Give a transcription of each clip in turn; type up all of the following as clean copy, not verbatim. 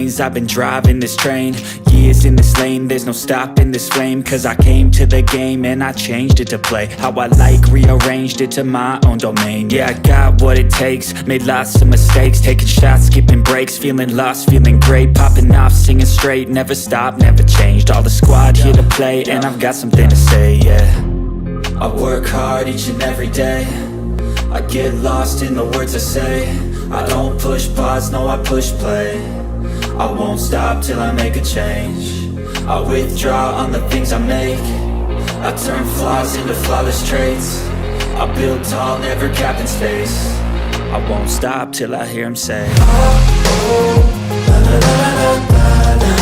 veins, I've been driving this train. Years in this lane, there's no stopping this flame. Cause I came to the game and I changed it to play how I like, rearranged it to my own domain. Yeah, I got what it takes, made lots of mistakes, taking shots, skipping breaks, feeling lost, feeling great, popping off, singing straight, never stopped, never changed. All the squad here to play and I've got something to say, yeah. I work hard each and every day, I get lost in the words I say. I don't push pause, no I push play. I won't stop till I make a change. I withdraw on the things I make. I turn flaws into flawless traits. I build tall, never capped in space. I won't stop till I hear him say, oh, oh, la, la, la, la, la, la.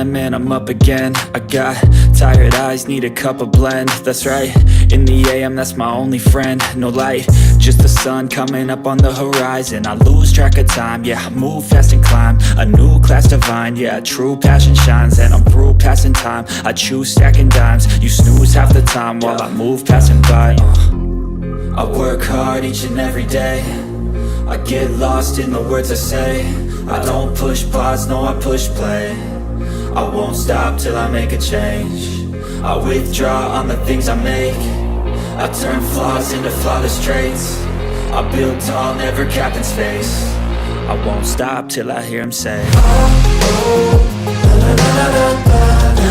Man, I'm up again. I got tired eyes, need a cup of blend. That's right, in the AM, that's my only friend. No light, just the sun coming up on the horizon. I lose track of time, yeah, I move fast and climb a new class divine, yeah, true passion shines. And I'm through passing time, I choose stacking dimes. You snooze half the time while I move passing by. I work hard each and every day, I get lost in the words I say. I don't push pause, no I push play. I won't stop till I make a change. I withdraw on the things I make. I turn flaws into flawless traits. I build tall, never capped in space. I won't stop till I hear him say, oh, oh, la, la, la, la, la, la.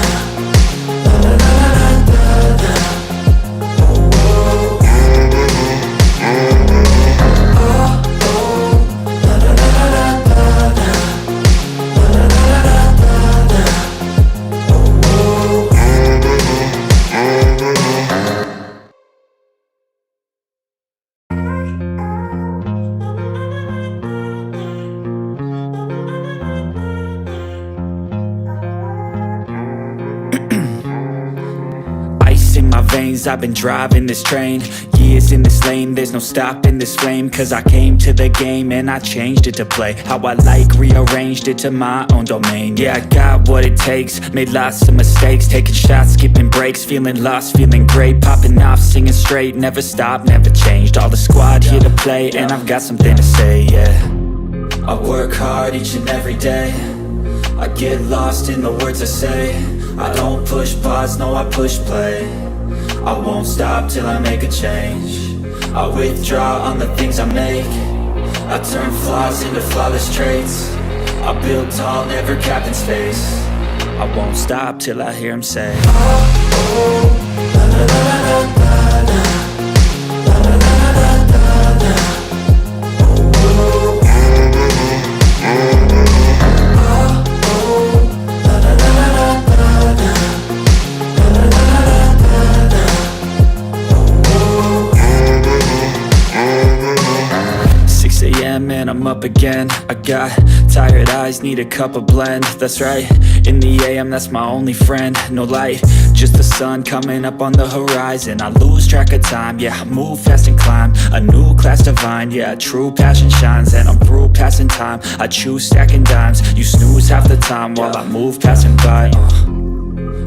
I've been driving this train, years in this lane, there's no stopping this flame. Cause I came to the game and I changed it to play how I like, rearranged it to my own domain. Yeah, I got what it takes, made lots of mistakes, taking shots, skipping breaks, feeling lost, feeling great, popping off, singing straight, never stopped, never changed. All the squad here to play and I've got something to say, yeah. I work hard each and every day, I get lost in the words I say. I don't push pause, no I push play. I won't stop till I make a change. I withdraw on the things I make. I turn flaws into flawless traits. I build tall, never capped in space. I won't stop till I hear him say, oh, oh, la, la, la, la, la, la. Man, I'm up again. I got tired eyes, need a cup of blend. That's right, in the AM, that's my only friend. No light, just the sun coming up on the horizon. I lose track of time, yeah, I move fast and climb a new class divine, yeah, true passion shines. And I'm through passing time, I choose stacking dimes. You snooze half the time while I move passing by.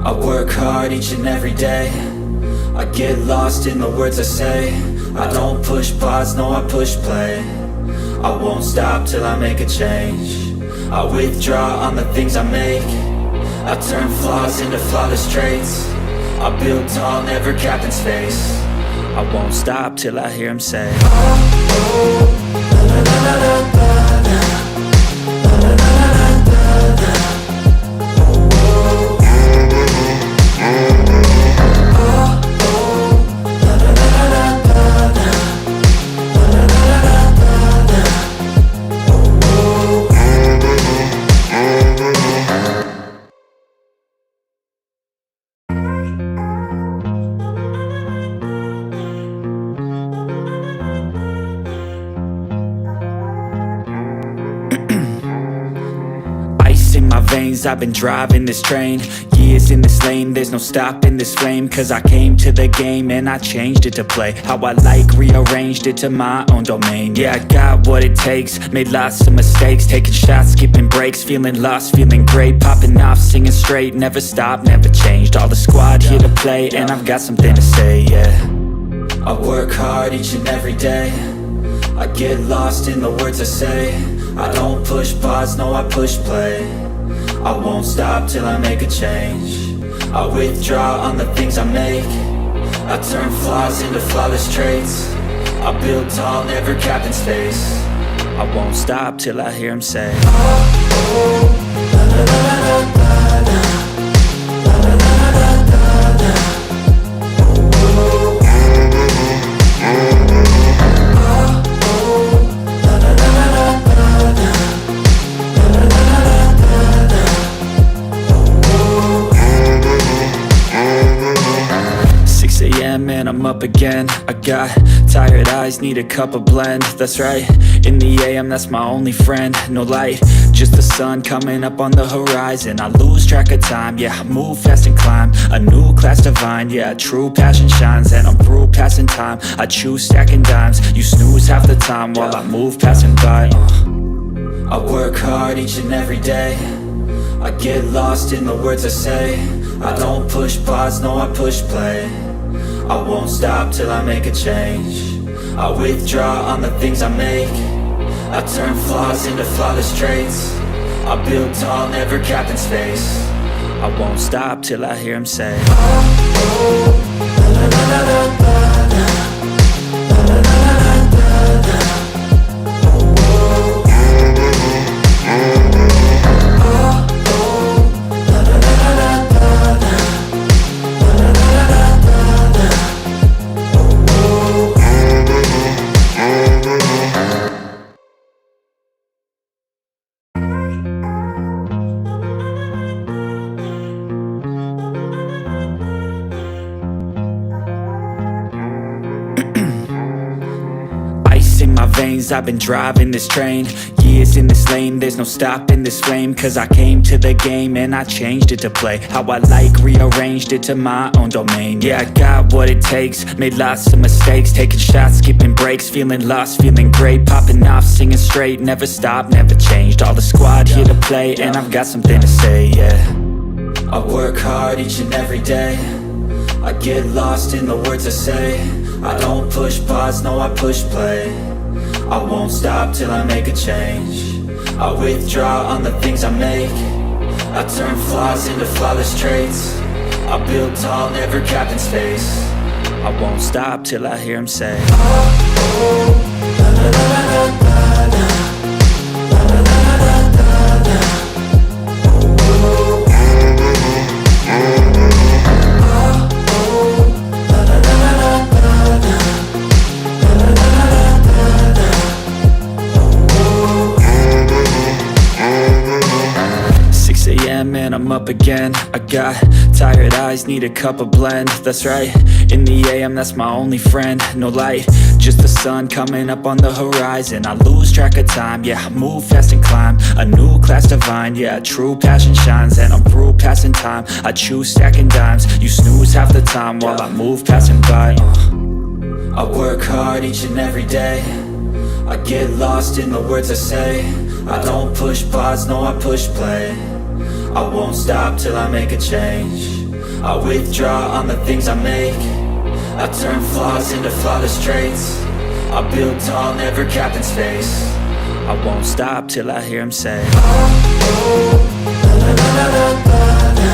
I work hard each and every day, I get lost in the words I say. I don't push pause, no I push play. I won't stop till I make a change. I withdraw on the things I make. I turn flaws into flawless traits. I build tall, never capped in space. I won't stop till I hear him say, oh, oh, la, la, la, la, la, la. veins, I've been driving this train. Years in this lane, there's no stopping this flame. Cause I came to the game and I changed it to play how I like, rearranged it to my own domain. Yeah, I got what it takes, made lots of mistakes, taking shots, skipping breaks, feeling lost, feeling great, popping off, singing straight, never stopped, never changed. All the squad here to play and I've got something to say, yeah. I work hard each and every day, I get lost in the words I say. I don't push pause, no I push play. I won't stop till I make a change. I withdraw on the things I make. I turn flaws into flawless traits. I build tall, never capped in space. I won't stop till I hear him say, oh, oh, la la la la la la, la la la la la la, oh, oh, and I'm up again. I got tired eyes, need a cup of blend. That's right, in the AM, that's my only friend. No light, just the sun coming up on the horizon. I lose track of time, yeah, I move fast and climb a new class divine, yeah, true passion shines. And I'm through passing time, I choose stacking dimes. You snooze half the time while I move passing by. I work hard each and every day, I get lost in the words I say. I don't push pause, no I push play. I won't stop till I make a change. I withdraw on the things I make. I turn flaws into flawless traits. I build tall, never capped in space. I won't stop till I hear him say, oh, oh, la la la la la la, la la la la la la, oh, oh, I've been driving this train. Years in this lane, there's no stopping this flame. Cause I came to the game and I changed it to play how I like, rearranged it to my own domain. Yeah, I got what it takes, made lots of mistakes, taking shots, skipping breaks, feeling lost, feeling great, popping off, singing straight, never stopped, never changed. All the squad here to play and I've got something to say, yeah. I work hard each and every day, I get lost in the words I say. I don't push pause, no I push play. I won't stop till I make a change. I withdraw on the things I make. I turn flaws into flawless traits. I build tall, never capped in space. I won't stop till I hear him say, oh, oh, la la la la la la, la la la la la la, oh, oh, and I'm up again. I got tired eyes, need a cup of blend. That's right, in the AM, that's my only friend. No light, just the sun coming up on the horizon. I lose track of time, yeah, I move fast and climb a new class divine, yeah, true passion shines. And I'm through passing time, I choose stacking dimes. You snooze half the time while I move passing by. I work hard each and every day, I get lost in the words I say. I don't push pause, no I push play. I won't stop till I make a change. I withdraw on the things I make. I turn flaws into flawless traits. I build tall, never capped in space. I won't stop till I hear him say, oh, oh, la la la la la la,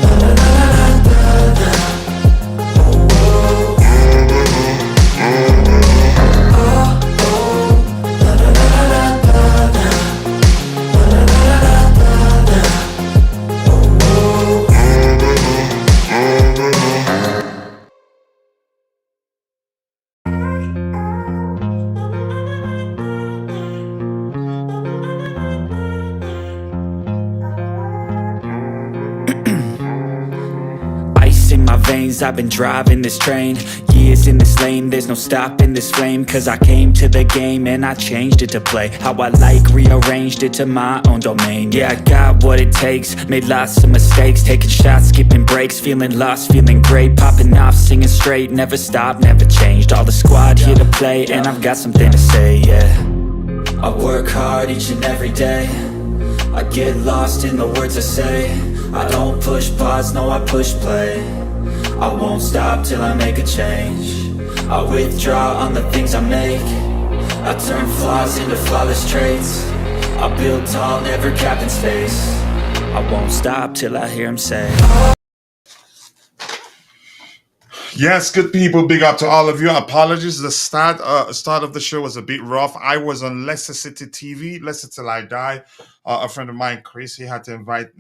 la la la la la la, oh, oh, I've been driving this train. me is in this lane, there's no stopping this flame. Cause I came to the game and I changed it to play how I like, rearranged it to my own domain. Yeah, I got what it takes, made lots of mistakes, taking shots, skipping breaks, feeling lost, feeling great, popping off, singing straight, never stopped, never changed. All the squad here to play, and I've got something to say, yeah. I work hard each and every day, I get lost in the words I say. I don't push pause, no I push play. I won't stop till I make a change. I withdraw on the things I make. I turn flaws into flawless traits. I build tall, never capped in space. I won't stop till I hear him say, Yes, good people. Big up to all of you. Apologies. The start of the show was a bit rough. I was on Leicester City TV, Leicester Till I Die. A friend of mine, Chris, he had to invite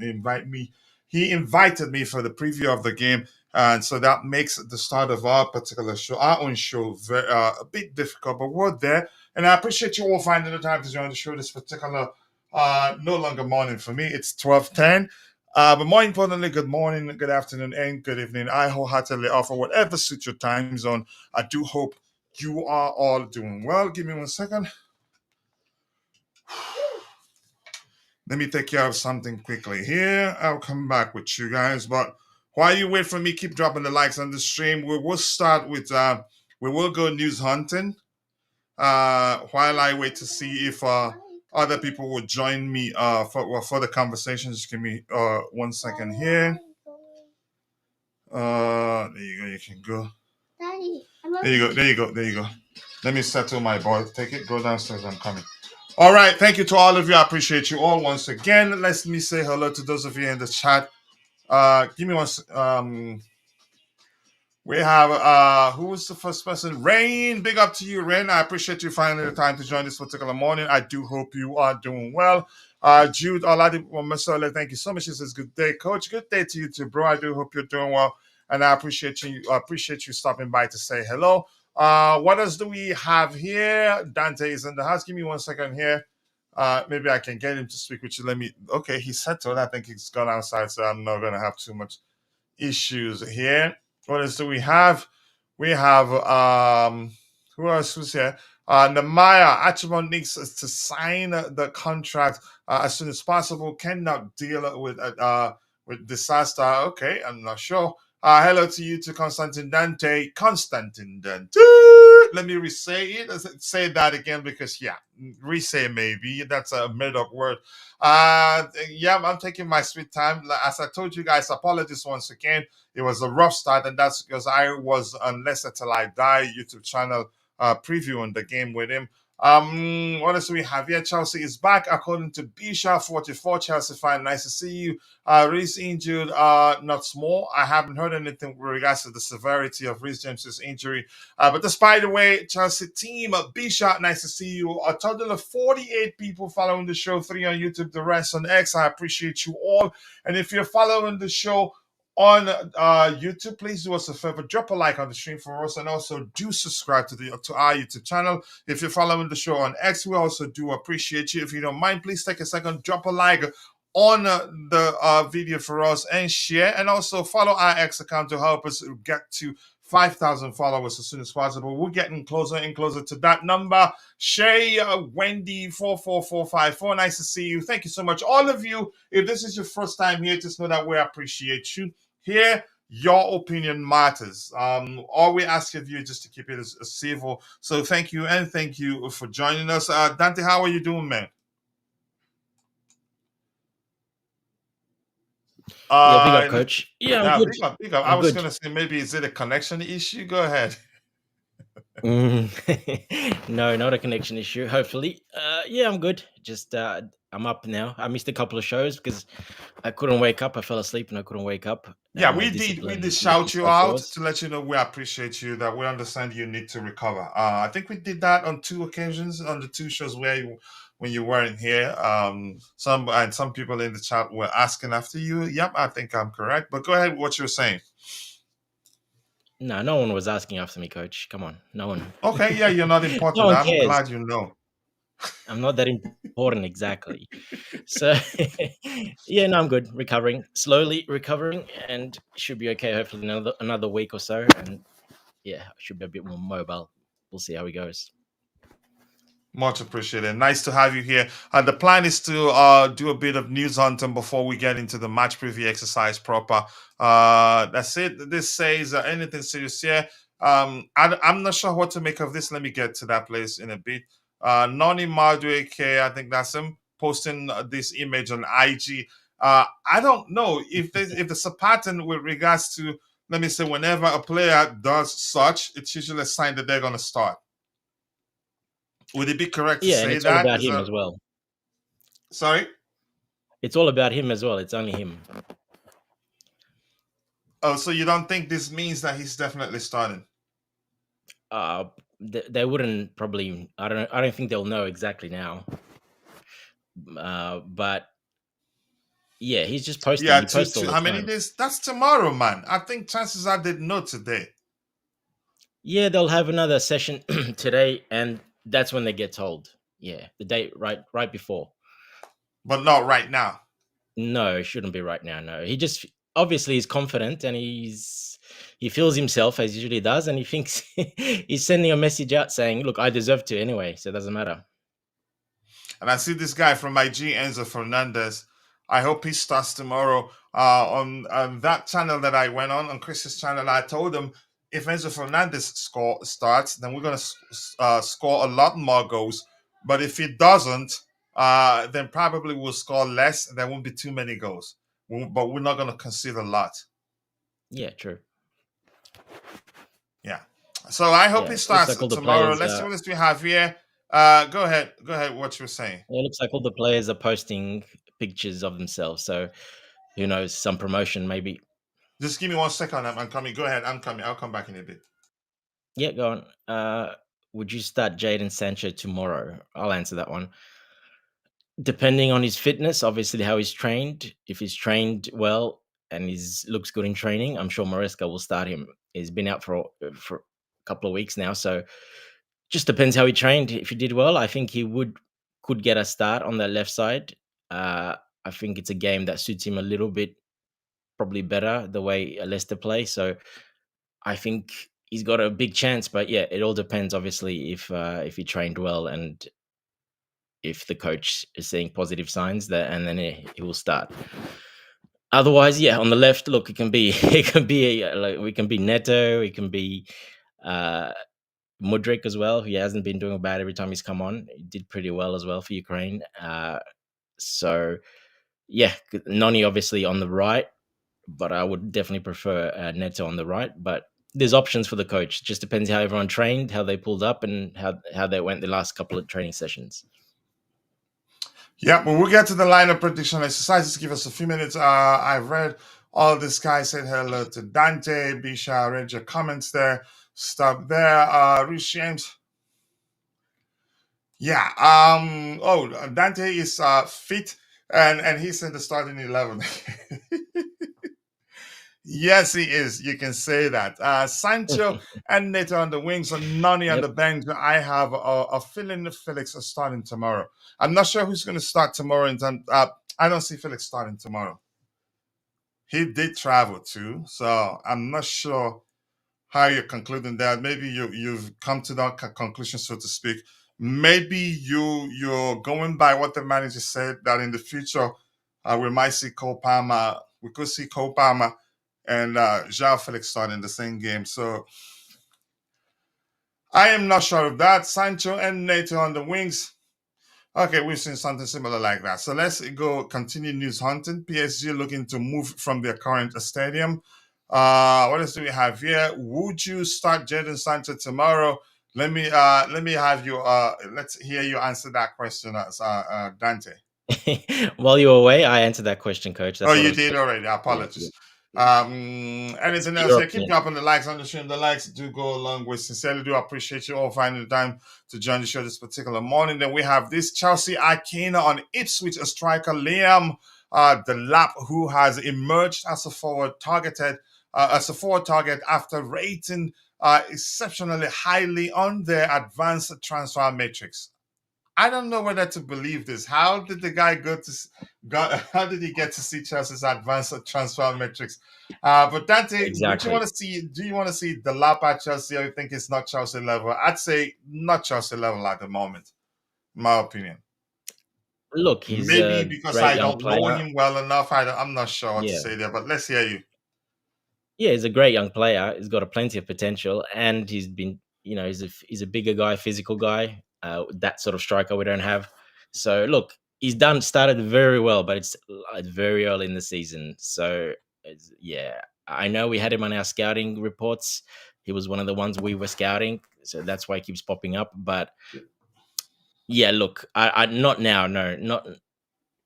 me. He invited me for the preview of the game, and so that makes the start of our particular show, our own show, a bit difficult. But we're there, and I appreciate you all finding the time to join the show. This particular, no longer morning for me. It's 12:10. But more importantly, good morning, good afternoon, and good evening. I wholeheartedly offer whatever suits your time zone. I do hope you are all doing well. Give me 1 second. Let me take care of something quickly here. I'll come back with you guys. But while you wait for me, keep dropping the likes on the stream. We will start with, we will go news hunting. While I wait to see if other people will join me for the conversation. Just give me 1 second here. There you go. You can go. Daddy, there you go. There you go. There you go. Let me settle my boy. Take it. Go downstairs. I'm coming. All right. Thank you to all of you. I appreciate you all once again. Let me say hello to those of you in the chat. Give me one. We have who was the first person? Rain. Big up to you, Rain. I appreciate you finding the time to join this particular morning. I do hope you are doing well. Jude Oladi Masole, thank you so much. He says, good day, coach. Good day to you too, bro. I do hope you're doing well. And I appreciate you. I appreciate you stopping by to say hello. What else do we have here? Dante is in the house. Give me 1 second here. Maybe I can get him to speak with you. Okay, he's settled. I think he's gone outside, so I'm not gonna have too much issues here. What else do we have? We have who else was here? Namaya Achimon needs us to sign the contract as soon as possible. Cannot deal with disaster. Okay, I'm not sure. Hello to you to Constantine Dante. Constantine Dante. Let me re-say it. Say that again because re-say maybe. That's a made-up word. I'm taking my sweet time. As I told you guys, apologies once again. It was a rough start, and that's because I was on Leicester Till I Die YouTube channel previewing the game with him. What else do we have here? Chelsea is back according to Bisha44. Chelsea fan, nice to see you. Reece injured, not small. I haven't heard anything with regards to the severity of Reece James's injury. But despite the way, Chelsea team, Bisha, nice to see you. A total of 48 people following the show, 3 on YouTube, the rest on X. I appreciate you all. And if you're following the show on YouTube, please do us a favor, drop a like on the stream for us, and also do subscribe to our YouTube channel. If you're following the show on X, we also do appreciate you. If you don't mind, please take a second, drop a like on the video for us and share, and also follow our X account to help us get to 5,000 followers as soon as possible. We're getting closer and closer to that number. Shay, Wendy, 44454, nice to see you. Thank you so much, all of you. If this is your first time here, just know that we appreciate you. Here, your opinion matters. All we ask of you is just to keep it as civil. So thank you, and thank you for joining us. Dante, how are you doing, man? Big up, coach. I'm good. Big up. I was going to say, maybe is it a connection issue? Go ahead. No, not a connection issue. Hopefully. I'm good. Just I'm up now. I missed a couple of shows because I couldn't wake up. I fell asleep and I couldn't wake up. Yeah, we did shout you out to let you know we appreciate you, that we understand you need to recover. I think we did that on 2 occasions on the 2 shows when you weren't here. Some people in the chat were asking after you. Yep, I think I'm correct. But go ahead with what you're saying. No one was asking after me, coach. Come on, no one. Okay, yeah, you're not important. I'm glad you know. I'm not that important, exactly. So, I'm good. Recovering, slowly recovering, and should be okay. Hopefully, another week or so, and yeah, should be a bit more mobile. We'll see how he goes. Much appreciated. Nice to have you here. The plan is to do a bit of news hunting before we get into the match preview exercise proper. That's it. This says anything serious here. I'm not sure what to make of this. Let me get to that place in a bit. Noni Madueke, I think that's him, posting this image on IG. I don't know if there's a pattern with regards to, let me say, whenever a player does such, it's usually a sign that they're going to start. Would it be correct to Yeah, and say it's all that? about Is him that as well. sorry? It's all about him as well. It's only him. Oh, so you don't think this means that he's definitely starting? They wouldn't probably. I don't think they'll know exactly now. But yeah, he's just posting. Yeah, He posts all the how many time. days? That's tomorrow, man. I think chances are they'd know today, Yeah, they'll have another session today, and that's when they get told. Yeah, the date right before. but not right now. No, it shouldn't be right now. No, he just obviously is confident, and he feels himself as he usually does, and he thinks he's sending a message out saying, "Look, I deserve to anyway, so it doesn't matter." And I see this guy from IG, Enzo Fernandez. I hope he starts tomorrow. On that channel that I went on Chris's channel, I told him if Enzo Fernandez starts, then we're going to score a lot more goals. But if he doesn't, then probably we'll score less. There won't be too many goals. But we're not going to concede a lot. Yeah, true. Yeah. So I hope Yeah, he it looks starts like all the tomorrow. players. Let's see what else we have here. Go ahead. Go ahead. What you were saying. It looks like all the players are posting pictures of themselves. So who knows? Some promotion maybe. Just give me 1 second. I'm coming. Go ahead. I'm coming. I'll come back in a bit. Yeah, go on. Would you start Jadon Sancho tomorrow? I'll answer that one. Depending on his fitness, obviously how he's trained. If he's trained well and he's looks good in training, I'm sure Maresca will start him. He's been out for a couple of weeks now, so just depends how he trained. If he did well, I think he could get a start on the left side. I think it's a game that suits him a little bit, probably better the way Leicester play. So I think he's got a big chance. But yeah, it all depends, obviously, if he trained well and if the coach is seeing positive signs that, and then he will start. Otherwise, yeah, on the left, look, it can be like we can be Neto, it can be Mudryk as well. He hasn't been doing bad every time he's come on. He did pretty well as well for Ukraine. So yeah, Noni obviously on the right, but I would definitely prefer Neto on the right. But there's options for the coach. Just depends how everyone trained, how they pulled up, and how they went the last couple of training sessions. Yeah, when we get to the lineup prediction exercise, just give us a few minutes. I've read all this guy said hello to Dante, Bisha. I read your comments there. Stop there. Rich James. Yeah. Oh, Dante is fit and he's in the starting 11. Yes, he is. You can say that. Sancho and Neto on the wings and Nani on Yep. the bench. I have a feeling that Felix is starting tomorrow. I'm not sure who's going to start tomorrow. I don't see Felix starting tomorrow. He did travel too, so I'm not sure how you're concluding that. Maybe you've come to that conclusion, so to speak. Maybe you're going by what the manager said that in the future we might see Cole Palmer. We could see Cole Palmer and João Felix starting the same game. So I am not sure of that. Sancho and Neto on the wings. Okay, we've seen something similar like that. So let's go continue news hunting. PSG looking to move from their current stadium. What else do we have here? Would you start Jadon Sancho tomorrow? Let me have you let's hear you answer that question, Dante. While you were away, I answered that question, Coach. That's Oh, what I you was did saying. already. Yeah, Apologies. it's Anything else your here? Keep opinion. dropping the likes on the stream. The likes do go a long way. Sincerely do appreciate you all finding the time to join the show this particular morning. Then we have this Chelsea Akina on Ipswich striker Liam Delap, who has emerged as a forward target after rating exceptionally highly on their advanced transfer matrix. I don't know whether to believe this. How did the guy how did he get to see Chelsea's advanced transfer metrics? But Dante, would you Exactly. want to see? Do you want to see the lap at Chelsea, or you think it's not Chelsea level? I'd say not Chelsea level at the moment, in my opinion. Look, he's Maybe a because great I young don't know player. him well enough. I'm not sure what to Yeah. say there, but let's hear you. Yeah, he's a great young player. He's got a plenty of potential, and he's been, he's a bigger guy, physical guy. That sort of striker we don't have. So look, he's started very well, but it's very early in the season. So yeah, I know we had him on our scouting reports. He was one of the ones we were scouting, so that's why he keeps popping up. But yeah, look, I not now. No, not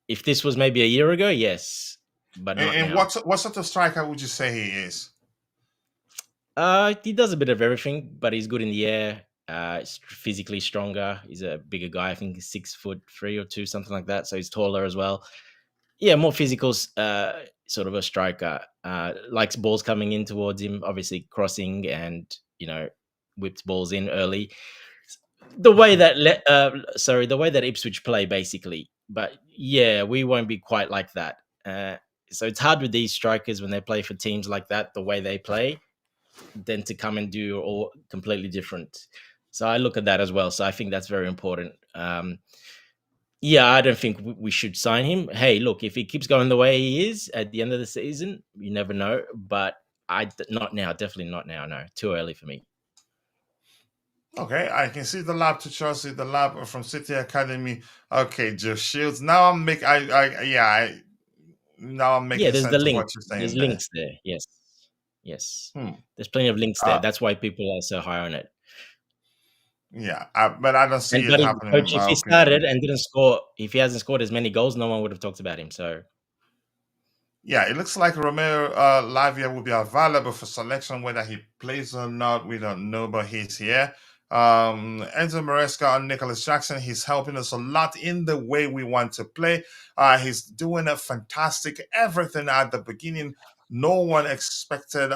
if this was maybe a year ago. Yes, but not And now. what sort of striker would you say he is? He does a bit of everything, but he's good in the air. He's physically stronger. He's a bigger guy. I think he's 6'3" or 2, something like that. So he's taller as well. Yeah, more physical, sort of a striker. Likes balls coming in towards him, obviously crossing and whips balls in early. The way that the way that Ipswich play, basically. But yeah, we won't be quite like that. So it's hard with these strikers when they play for teams like that. The way they play than to come and do all completely different. So I look at that as well. So I think that's very important. Yeah, I don't think we should sign him. Hey, look, if he keeps going the way he is at the end of the season, you never know. But not now. Definitely not now. No, too early for me. Okay, I can see the lab to Chelsea, the lab from City Academy. Okay, Jeff Shields. Now I'm make I yeah, now I'm Yeah, making there's the sense of link. what you're There's saying there. links there. Yes, yes. Hmm. There's plenty of links there. Uh, That's why people are so high on it. yeah, but I don't see And it but happening in coach, if my he opinion. started and didn't score, if he hasn't scored as many goals, no one would have talked about him. So Yeah, it looks like Romeo Lavia will be available for selection. Whether he plays or not, we don't know, but he's here. Enzo Maresca and Nicholas Jackson, he's helping us a lot in the way we want to play. He's doing a fantastic everything at the beginning. No one expected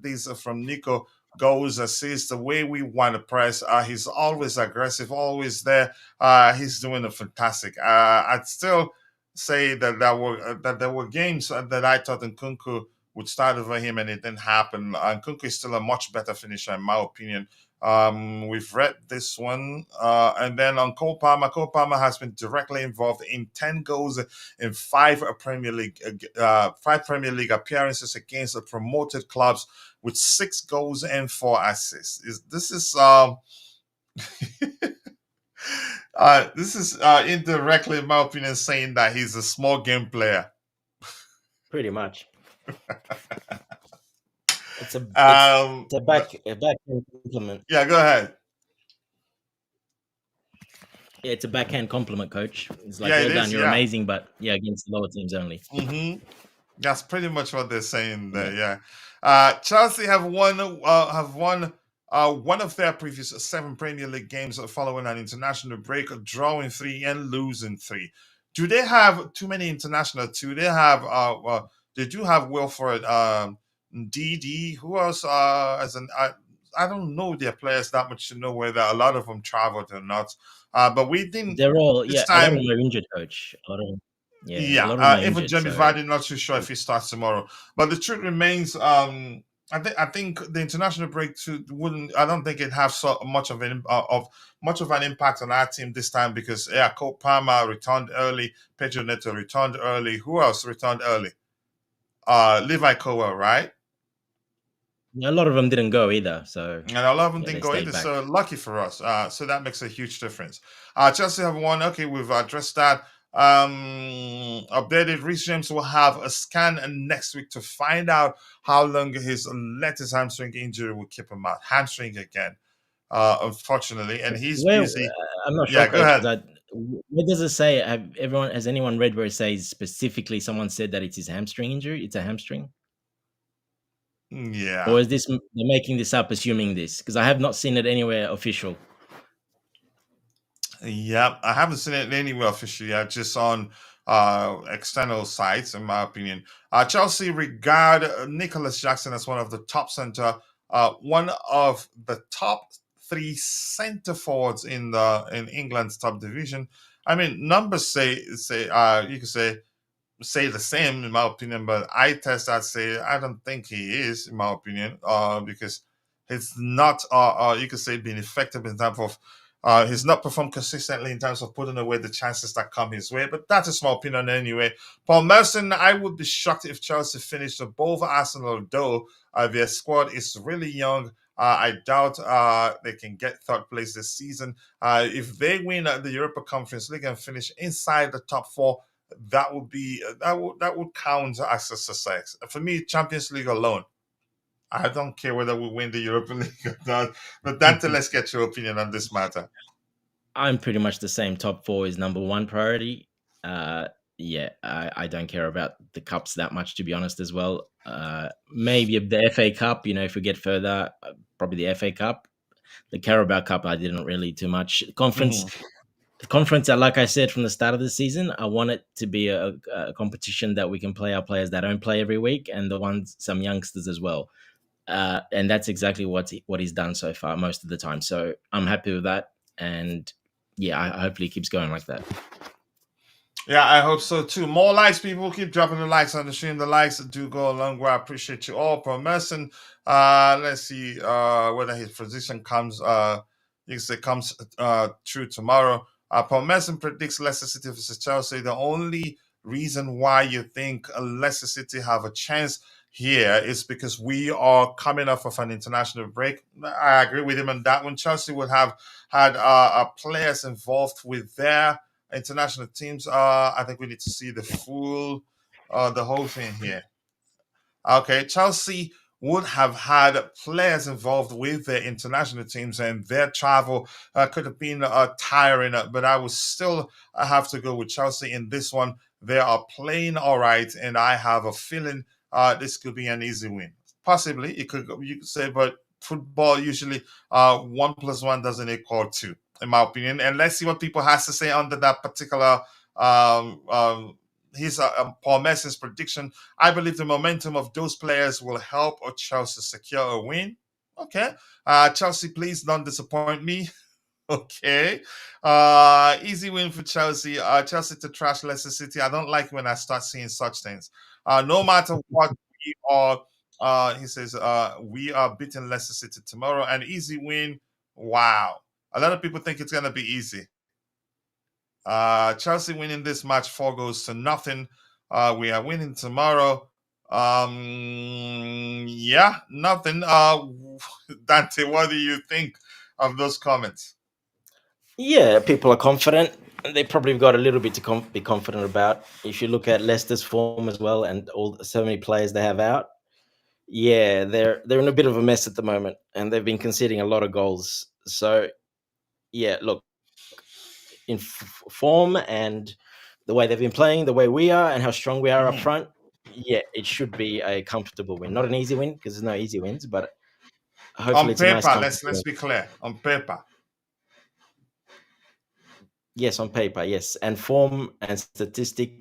this from Nico. Goals, assists, the way we want to press. He's always aggressive, always there. He's doing a fantastic. I'd still say that there were games that I thought Nkunku would start over him, and it didn't happen. Nkunku is still a much better finisher, in my opinion. We've read this one, and then on Cole Palmer. Cole Palmer has been directly involved in 10 goals in five Premier League appearances against the promoted clubs, with 6 goals and 4 assists. This is this is indirectly, in my opinion, saying that he's a small game player. pretty much. It's a But backhand compliment. yeah, go ahead. Yeah, it's a backhand compliment, coach. It's like, Yeah, it well done, is. you're Yeah. amazing, but yeah, against the lower teams only. That's pretty much what they're saying there. Yeah. Yeah. Chelsea have won one of their previous 7 Premier League games following an international break, drawing 3 and losing 3. Do they have too many international? Do they have they do have Wilfred DD? Who else as an I don't know their players that much to know whether a lot of them traveled or not. But we didn't They're all, this a lot of time. them are injured, coach. A Yeah, lot of them are even injured. Jamie So Vardy, not too sure if he starts tomorrow. But the truth remains, I think the international break wouldn't. I don't think it have so much of an impact on our team this time because Cole Palmer returned early, Pedro Neto returned early. Who else returned early? Levi Cowell, right? yeah, a lot of them didn't go either. So And a lot of them yeah, didn't they go stayed either, so back. lucky for us. So that makes a huge difference. Chelsea have won. Okay, we've addressed that. Updated. Reece James will have a scan next week to find out how long his latest hamstring injury will keep him out. Hamstring again, unfortunately, and he's Where busy. I'm not sure, Yeah, go coach, ahead. because where does it say? Has anyone read where it says specifically? Someone said that it's his hamstring injury. It's a hamstring. Or Yeah, is they're making this up, assuming this? Because I have not seen it anywhere official. yeah. I haven't seen it anywhere officially yet, just on external sites, in my opinion. Chelsea regard Nicholas Jackson as one of the top center, one of the top three center forwards in England's top division. I mean, numbers say you could say the same in my opinion, but I test that say I don't think he is in my opinion, because he's not you could say being effective in terms of he's not performed consistently in terms of putting away the chances that come his way. But that is my opinion anyway. Paul Merson, I would be shocked if Chelsea finished above Arsenal, though their squad is really young. I doubt they can get third place this season. If they win the Europa Conference League and finish inside the top four, that would be that would count as a success for me. Champions League alone, I don't care whether we win the European League or not. But Dante, let's get your opinion on this matter. I'm pretty much the same. Top four is number one priority. Yeah, I don't care about the cups that much, to be honest, as well. Maybe the FA Cup, if we get further, probably the FA Cup. The Carabao Cup, I didn't really too much. Conference, Mhm. the conference, like I said from the start of the season, I want it to be a competition that we can play our players that don't play every week and the ones, some youngsters as well. And that's exactly what he's done so far most of the time. So I'm happy with that. And yeah, I hopefully it keeps going like that. Yeah, I hope so too. More likes, people. Keep dropping the likes on the stream. The likes do go a long way. I appreciate you all. Per Merson, let's see whether his position comes you can say comes true tomorrow. Paul Merson predicts Leicester City versus Chelsea. The only reason why you think Leicester City have a chance here is because we are coming off of an international break. I agree with him on that one. Chelsea would have had players involved with their international teams. I think we need to see the whole thing here. Okay, Chelsea would have had players involved with their international teams, and their travel could have been tiring. But I would still have to go with Chelsea in this one. They are playing all right, and I have a feeling this could be an easy win. Possibly, you could say, but football usually 1 + 1 doesn't equal 2, in my opinion. And let's see what people has to say under that particular um, um, his Paul Messon's prediction. I believe the momentum of those players will help Chelsea secure a win. Okay. Chelsea, please don't disappoint me. Okay. Easy win for Chelsea. Chelsea to trash Leicester City. I don't like when I start seeing such things. No matter what we are, he says, we are beating Leicester City tomorrow. An easy win. Wow. A lot of people think it's going to be easy. Chelsea winning this match 4-0. We are winning tomorrow. Yeah, nothing. Dante, what do you think of those comments? Yeah, people are confident. They probably got a little bit to be confident about. If you look at Leicester's form as well, and so many players they have out, yeah, they're in a bit of a mess at the moment, and they've been conceding a lot of goals. So yeah, look, in form and the way they've been playing, the way we are, and how strong we are up Mhm. front, yeah, it should be a comfortable win. Not an easy win because there's no easy wins, but hopefully On it's a nice, paper, comfortable let's win. be clear. On paper, Yes, on paper, yes, and form and statistics,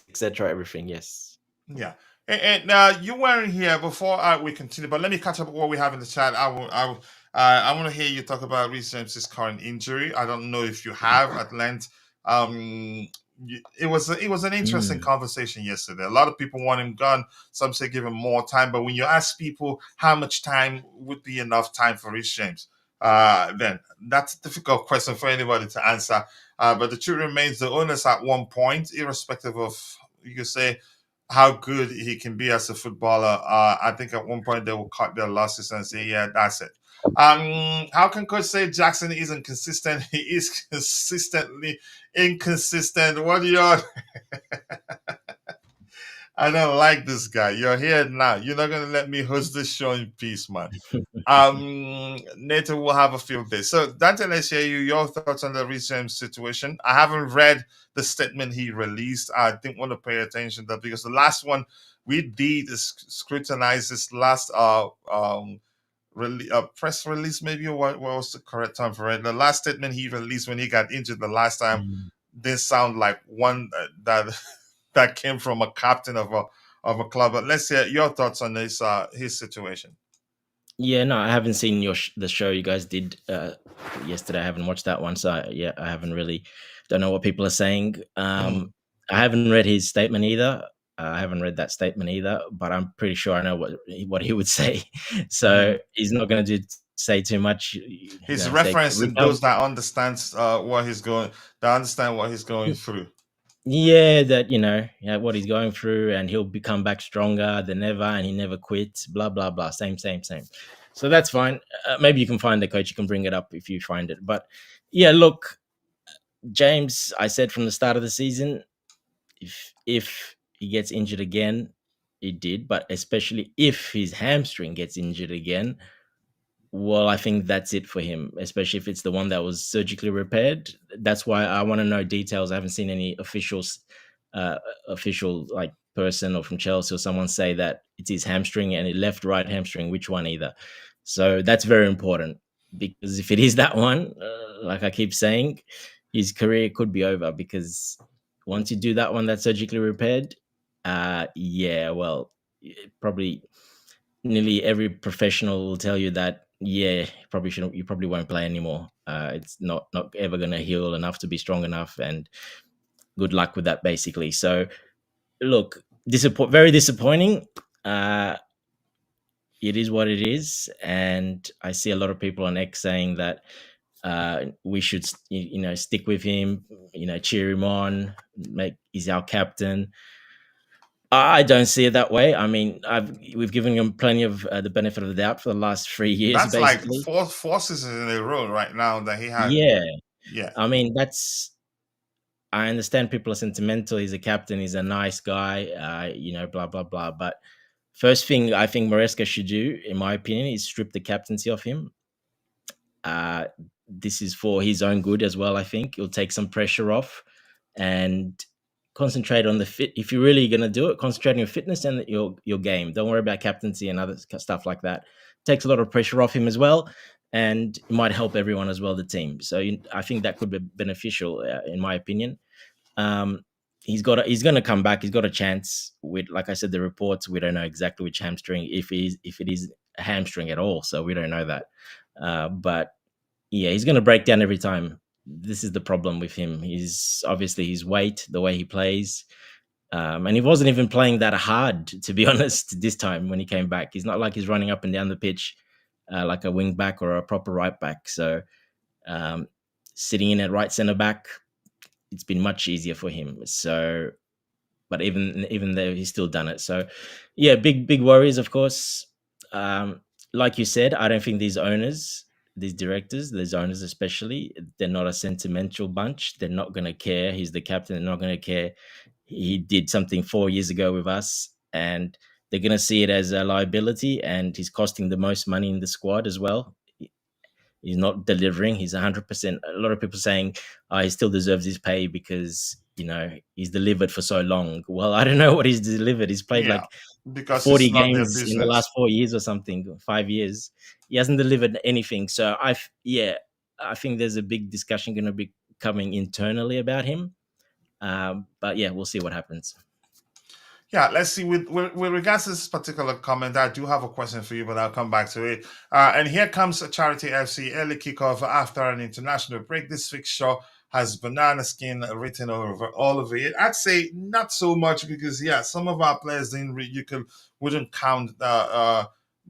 etc. Everything, yes. yeah. And you weren't here before we continue, but let me catch up with what we have in the chat. I want to hear you talk about Reece James's current injury. I don't know if you have at length. It was an interesting Mm. conversation yesterday. A lot of people want him gone. Some say give him more time. But when you ask people how much time would be enough time for Reece James, then that's a difficult question for anybody to answer. But the truth remains, the owners at one point, irrespective of you could say how good he can be as a footballer, I think at one point they will cut their losses and say, "Yeah, that's it." How can coach say Jackson isn't consistent? He is consistently inconsistent. What do you? I don't like this guy. You're here now. You're not gonna let me host this show in peace, man. Nathan will have a field day. So Dante, let's hear you your thoughts on the recent situation. I haven't read the statement he released. I didn't want to pay attention to that because the last one we did is scrutinize this last press release, maybe, or what was the correct time for it? The last statement he released when he got injured the last time Mm. didn't sound like one that that came from a captain of a club. But let's hear your thoughts on this his situation. Yeah, no, I haven't seen the show you guys did yesterday. I haven't watched that one, so yeah, I haven't really don't know what people are saying. Mm. I haven't read his statement either. I haven't read that statement either, but I'm pretty sure I know what he would say. So Mhm. he's not going to say too much. He's Say referencing recover. those that understands what he's going, that understand what he's going through. Yeah, that yeah, what he's going through, and he'll become back stronger than ever, and he never quits. Blah blah blah. Same. So that's fine. Maybe you can find the coach. You can bring it up if you find it. But yeah, look, James. I said from the start of the season, if he gets injured again, he did. But especially if his hamstring gets injured again, well, I think that's it for him, especially if it's the one that was surgically repaired. That's why I want to know details. I haven't seen any uh, official like person or from Chelsea or someone say that it's his hamstring and it left right hamstring, which one either. So that's very important because if it is that one, like I keep saying, his career could be over because once you do that one that's surgically repaired, yeah, well, probably nearly every professional will tell you that yeah, you probably won't play anymore. It's not ever going to heal enough to be strong enough, and good luck with that basically. So look, very disappointing. uh it is what it is, and I see a lot of people on X saying that we should stick with him, cheer him on, make he's our captain. I don't see it that way. I mean, we've given him plenty of the benefit of the doubt for the last 3 years, That's like basically. four seasons in a row right now that he had. Yeah, Yeah, I mean, that's. I understand people are sentimental. He's a captain. He's a nice guy. Blah blah blah. But first thing I think Maresca should do, in my opinion, is strip the captaincy off him. Uh, this is for his own good as well. I think it'll take some pressure off and concentrate on the fit. If you're really going to do it, concentrate on your fitness and your game. Don't worry about captaincy and other stuff like that. Takes a lot of pressure off him as well, and it might help everyone as well, the team. So I think that could be beneficial, in my opinion. Um, he's going to come back. He's got a chance. With like I said, the reports we don't know exactly which hamstring, if it is a hamstring at all. So we don't know that. But yeah, he's going to break down every time. This is the problem with him. He's obviously his weight, the way he plays, and he wasn't even playing that hard, to be honest. This time when he came back, he's not like he's running up and down the pitch like a wing back or a proper right back. So um, sitting in at right centre back, it's been much easier for him. So, but even though he's still done it, so yeah, big worries, of course. Um, like you said, I don't think these directors, these owners especially, they're not a sentimental bunch. They're not going to care. He's the captain. They're not going to care. He did something 4 years ago with us, and they're going to see it as a liability. And he's costing the most money in the squad as well. He's not delivering. He's 100%. A lot of people saying he still deserves his pay because he's delivered for so long. Well, I don't know what he's delivered. He's played yeah, like because 40 it's not their games in the business. last 4 years or something, 5 years. He hasn't delivered anything. So I think there's a big discussion going to be coming internally about him. But yeah, we'll see what happens. Yeah, let's see. With regards to this particular comment, I do have a question for you, but I'll come back to it. And here comes a Charity FC early kickoff after an international break. This fixture has banana skin written all over it. I'd say not so much because yeah, some of our players wouldn't count.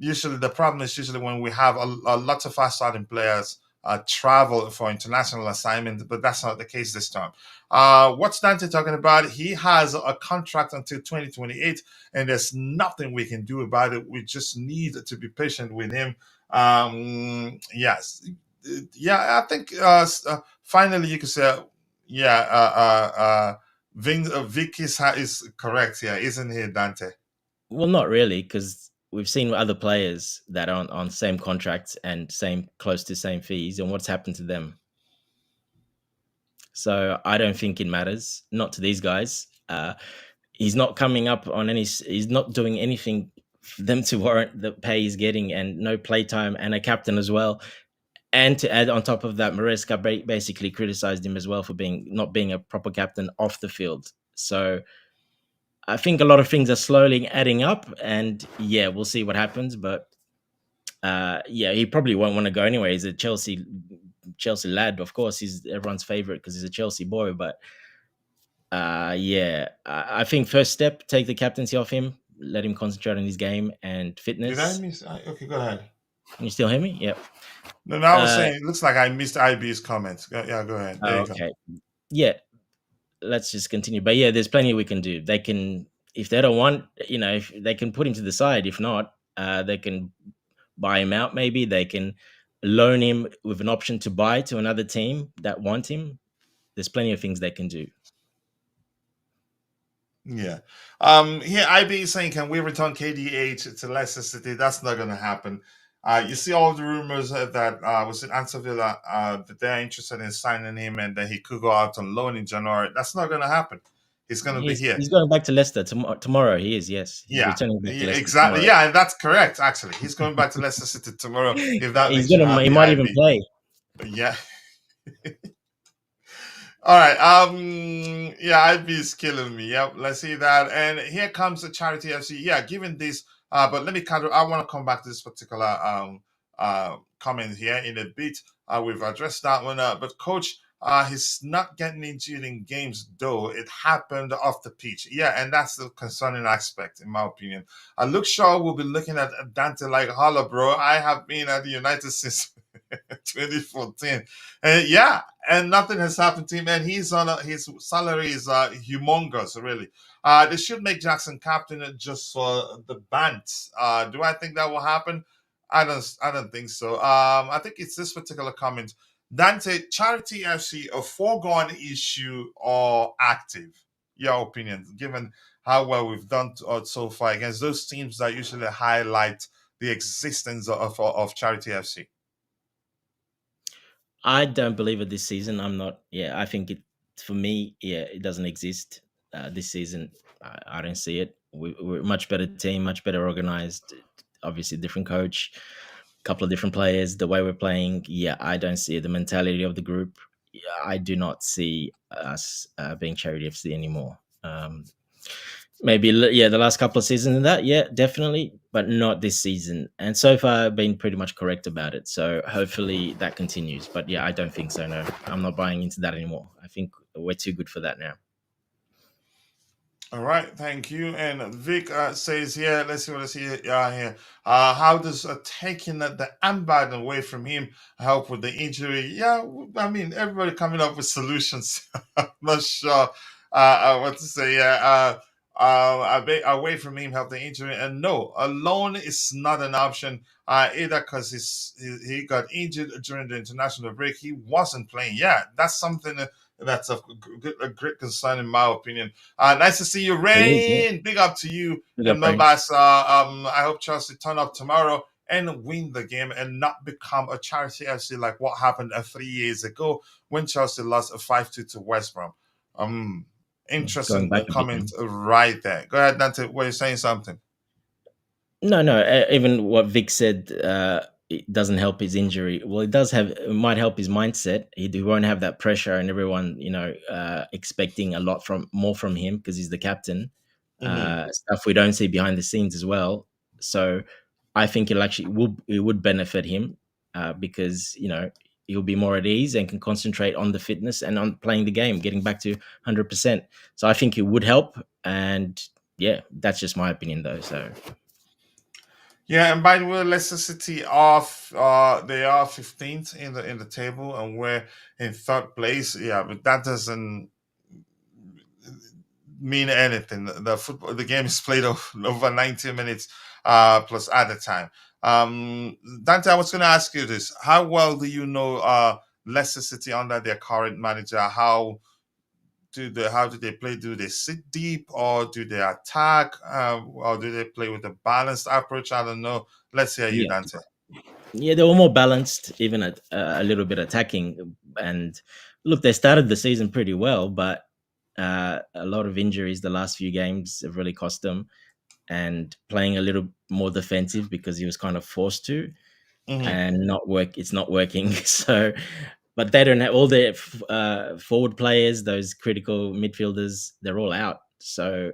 Usually, the problem is usually when we have a lot of fast starting players travel for international assignment, but that's not the case this time. What's Dante talking about? He has a contract until 2028, and there's nothing we can do about it. We just need to be patient with him. Yes, yeah, I think finally you could say, yeah, Vic is correct. Yeah, isn't he, Dante? Well, not really, because we've seen other players that are on same contracts and close to same fees, and what's happened to them. So I don't think it matters. Not to these guys. He's not coming up on any. He's not doing anything for them to warrant the pay he's getting, and no playtime, and a captain as well. And to add on top of that, Maresca basically criticized him as well for not being a proper captain off the field. So I think a lot of things are slowly adding up, and yeah, we'll see what happens. But Yeah, he probably won't want to go anyway. He's a Chelsea lad, of course. He's everyone's favorite because he's a Chelsea boy. But yeah, I think first step, take the captaincy off him, let him concentrate on his game and Did I fitness. miss? Okay, go ahead. Can you still hear me? Yep. No, I was Uh, saying it looks like I missed IB's comments. Yeah, go ahead. There you go. okay. Yeah, let's just continue. But yeah, there's plenty we can do. They can, if they don't want, if they can put him to the side. If not, they can buy him out. Maybe they can loan him with an option to buy to another team that want him. There's plenty of things they can do. Yeah. Here IB is saying, can we return KDH to Leicester City? That's not going to happen. You see all the rumors that was it Aston Villa that they're interested in signing him and that he could go out on loan in January. That's not going to happen. He's going to be here. He's going back to Leicester tomorrow. He is, yes. He's Yeah, returning back to Leicester exactly. tomorrow. Yeah, and that's correct. Actually, he's going back to Leicester City tomorrow. If that He's makes you gonna. He happy, might even IB. play. Yeah. All right. Yeah, IB is killing me. Yep. Let's see that. And here comes the Charity FC. Yeah, given this, but let me counter. I want to come back to this particular comment here in a bit. We've addressed that one. But coach, he's not getting injured in games, though. It happened off the pitch. Yeah, and that's the concerning aspect, in my opinion. Luke Shaw will be looking at Dante like, holla, bro. I have been at the United since 2014. And yeah, and nothing has happened to him. And his salary is humongous, really. They should make Jackson captain just for the bant. Do I think that will happen? I don't think so. I think it's this particular comment. Dante, Charity FC, a foregone issue or active? Your opinion, given how well we've done so far against those teams that usually highlight the existence of Charity FC. I don't believe it this season. I'm not. Yeah, I think it for me. Yeah, it doesn't exist this season. I don't see it. We're a much better team, much better organized. Obviously, different coach, couple of different players. The way we're playing, yeah, I don't see it. The mentality of the group. Yeah, I do not see us being Charity FC anymore. Maybe yeah, the last couple of seasons and that, yeah, definitely, but not this season. And so far, I've been pretty much correct about it. So hopefully that continues. But yeah, I don't think so. No, I'm not buying into that anymore. I think we're too good for that now. All right, thank you. And Vic says here, let's see what I see here. How does taking the armband away from him help with the injury? Yeah, I mean, everybody coming up with solutions. I'm not sure what to say. Yeah, away from him help the injury, and no, alone is not an option either because he got injured during the international break. He wasn't playing. Yeah, that's something. That's a great concern in my opinion. Nice to see you, It is, yeah. Rain. Big up to you. Big And up, Rain. members, I hope Chelsea turn up tomorrow and win the game and not become a Charity FC like what happened 3 years ago when Chelsea lost a 5-2 to West Brom. Going Interesting back a bit comment now. right there. Go ahead, Dante. Were you saying something? No. Even what Vic said, it doesn't help his injury. Well, it might help his mindset. He won't have that pressure and everyone, expecting a lot more from him because he's the captain. Mm-hmm. Stuff we don't see behind the scenes as well. So I think it would benefit him because he'll be more at ease and can concentrate on the fitness and on playing the game, getting back to 100%. So I think it would help. And yeah, that's just my opinion though. So Yeah, and by the way, Leicester City off. They are 15th in the table, and we're in third place. Yeah, but that doesn't mean anything. The game is played over 90 minutes plus added time. Dante, I was going to ask you this: how well do you know Leicester City under their current manager? How do they play? Do they sit deep or do they attack? Or do they play with a balanced approach? I don't know. Let's hear you, yeah. Dante. Yeah, they were more balanced, even at a little bit attacking. And look, they started the season pretty well, but a lot of injuries the last few games have really cost them. And playing a little more defensive because he was kind of forced to, Mm-hmm. and it's not working. So, but they don't have all their forward players, those critical midfielders. They're all out. So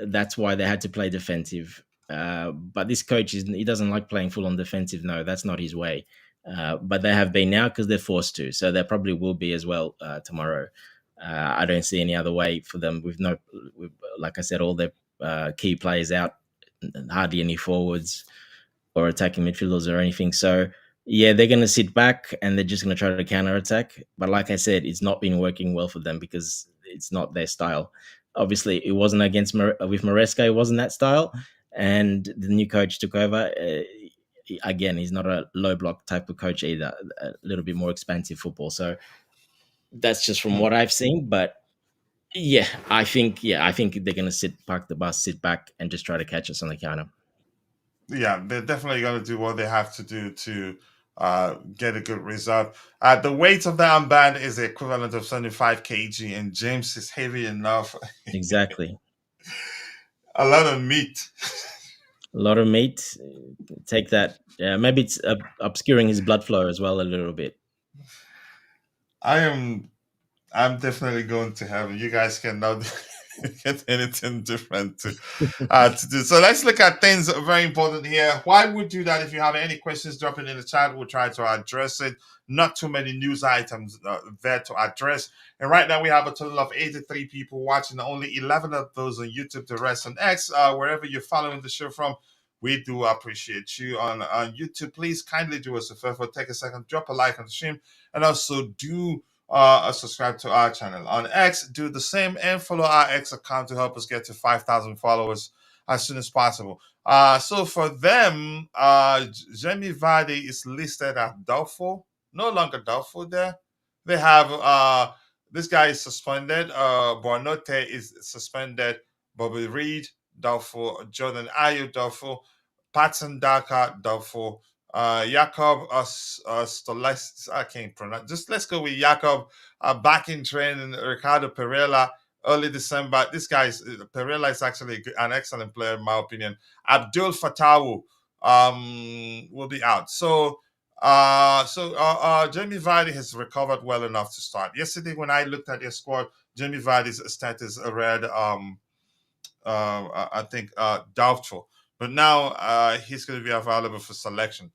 that's why they had to play defensive. But this coach he doesn't like playing full on defensive. No, that's not his way. But they have been now because they're forced to. So they probably will be as well tomorrow. I don't see any other way for them with, like I said, all their key players out, hardly any forwards or attacking midfielders or anything. So yeah, they're going to sit back and they're just going to try to counter attack. But like I said, it's not been working well for them because it's not their style. Obviously, it wasn't with Maresca. It wasn't that style, and the new coach took over. Again, he's not a low block type of coach either. A little bit more expansive football. So that's just from what I've seen. But I think they're going to park the bus, sit back, and just try to catch us on the counter. Yeah, they're definitely going to do what they have to do to get a good result. The weight of the armband is the equivalent of 75 kg, and James is heavy enough. Exactly. A lot of meat. A lot of meat. Take that. Maybe it's obscuring his blood flow as well a little bit. I am. I'm definitely going to heaven. You guys cannot get anything different to do. So let's look at things that are very important here. Why we do that? If you have any questions, drop it in the chat. We'll try to address it. Not too many news items there to address. And right now we have a total of 83 people watching. Only 11 of those on YouTube. The rest on X. Wherever you're following the show from, we do appreciate you on YouTube. Please kindly do us a favor. Take a second, drop a like on the stream, and also do subscribe to our channel on X. Do the same and follow our X account to help us get to 5,000 followers as soon as possible. So for them, Jamie Vardy is listed as doubtful, no longer doubtful. There, they have this guy is suspended. Bonote is suspended. Bobby Reed doubtful. Jordan Ayew doubtful. Patson Daka doubtful. Jakob Stoles, I can't pronounce. Just let's go with Jakob. Back in training, Ricardo Pereira early December. This guy is Pereira is actually an excellent player in my opinion. Abdul Fatawu will be out. So Jamie Vardy has recovered well enough to start. Yesterday when I looked at their squad, Jamie Vardy's status read I think doubtful. But now he's going to be available for selection.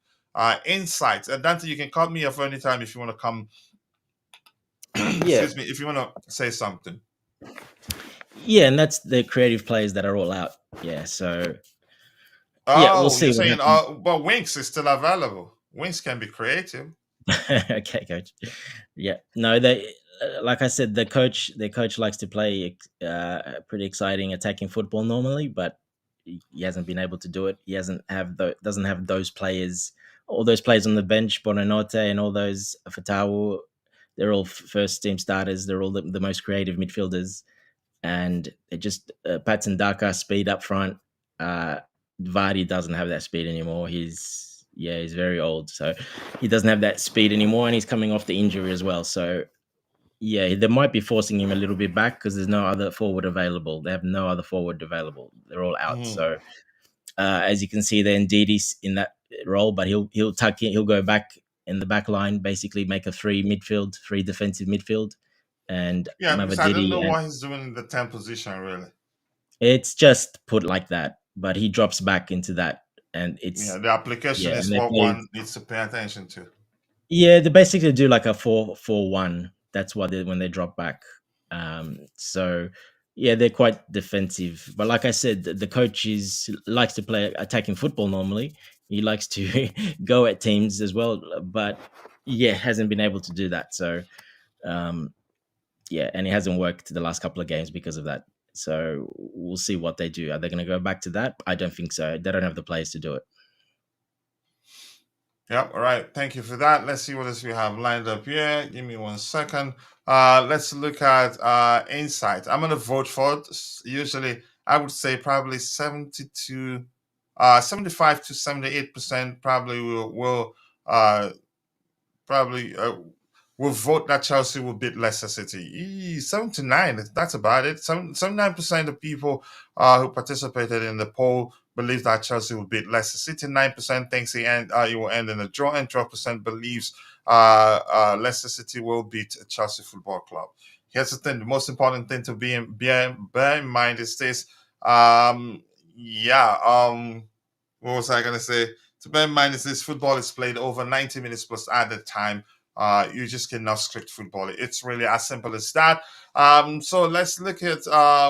Insights. Dante, you can call me up anytime if you want to come. Yeah. Excuse me, if you want to say something. Yeah, and that's the creative players that are all out. Yeah, so we'll see. You're saying, but Winks is still available. Winks can be creative. Okay, coach. Yeah, no, they like I said, their coach likes to play pretty exciting attacking football normally, but he hasn't been able to do it. He doesn't have those players, all those players on the bench, Bonanote and all those Fatawu. They're all first team starters. They're all the most creative midfielders, and it just Patson Daka speed up front. Vardy doesn't have that speed anymore. He's very old, so he doesn't have that speed anymore, and he's coming off the injury as well. So yeah, they might be forcing him a little bit back because there's no other forward available. They have no other forward available. They're all out. So as you can see, there Ndidi's in that role, but he'll tuck in. He'll go back in the back line, basically make a three defensive midfield, and yeah, because I don't know what he's doing in the 10 position really. It's just put like that, but he drops back into that, and it's the application is what one needs to pay attention to. Yeah, they basically do like a 4-4-1. That's what when they drop back. So yeah, they're quite defensive. But like I said, the coach likes to play attacking football normally. He likes to go at teams as well, but hasn't been able to do that. So and it hasn't worked the last couple of games because of that. So we'll see what they do. Are they going to go back to that? I don't think so. They don't have the players to do it. Yep. All right. Thank you for that. Let's see what else we have lined up here. Give me 1 second. Let's look at insight. I'm going to vote for it. Usually, I would say probably 75 to 78% probably will vote that Chelsea will beat Leicester City. 79, that's about it. 79% of people who participated in the poll believe that Chelsea will beat Leicester City. 9% thinks it will end in a draw, and 12% believes Leicester City will beat Chelsea Football Club. Here's the thing: the most important thing to bear in mind is this: Yeah. What was I gonna say? To bear in mind is this football is played over 90 minutes plus added time. You just cannot script football. It's really as simple as that. So let's look at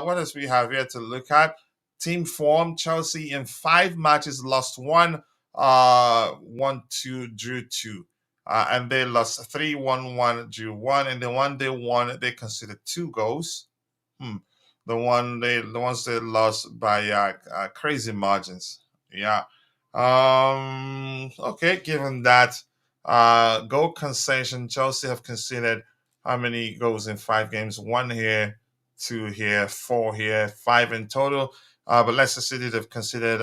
what else we have here to look at. Team form: Chelsea in 5 matches lost one, won two, drew two. And they lost 3-1-1, drew one, and the one they won, they conceded 2 goals. Hmm. The ones they lost by crazy margins. Yeah. Okay. Given that goal concession, Chelsea have conceded how many goals in 5 games? One here, two here, four here, five in total. But Leicester City have conceded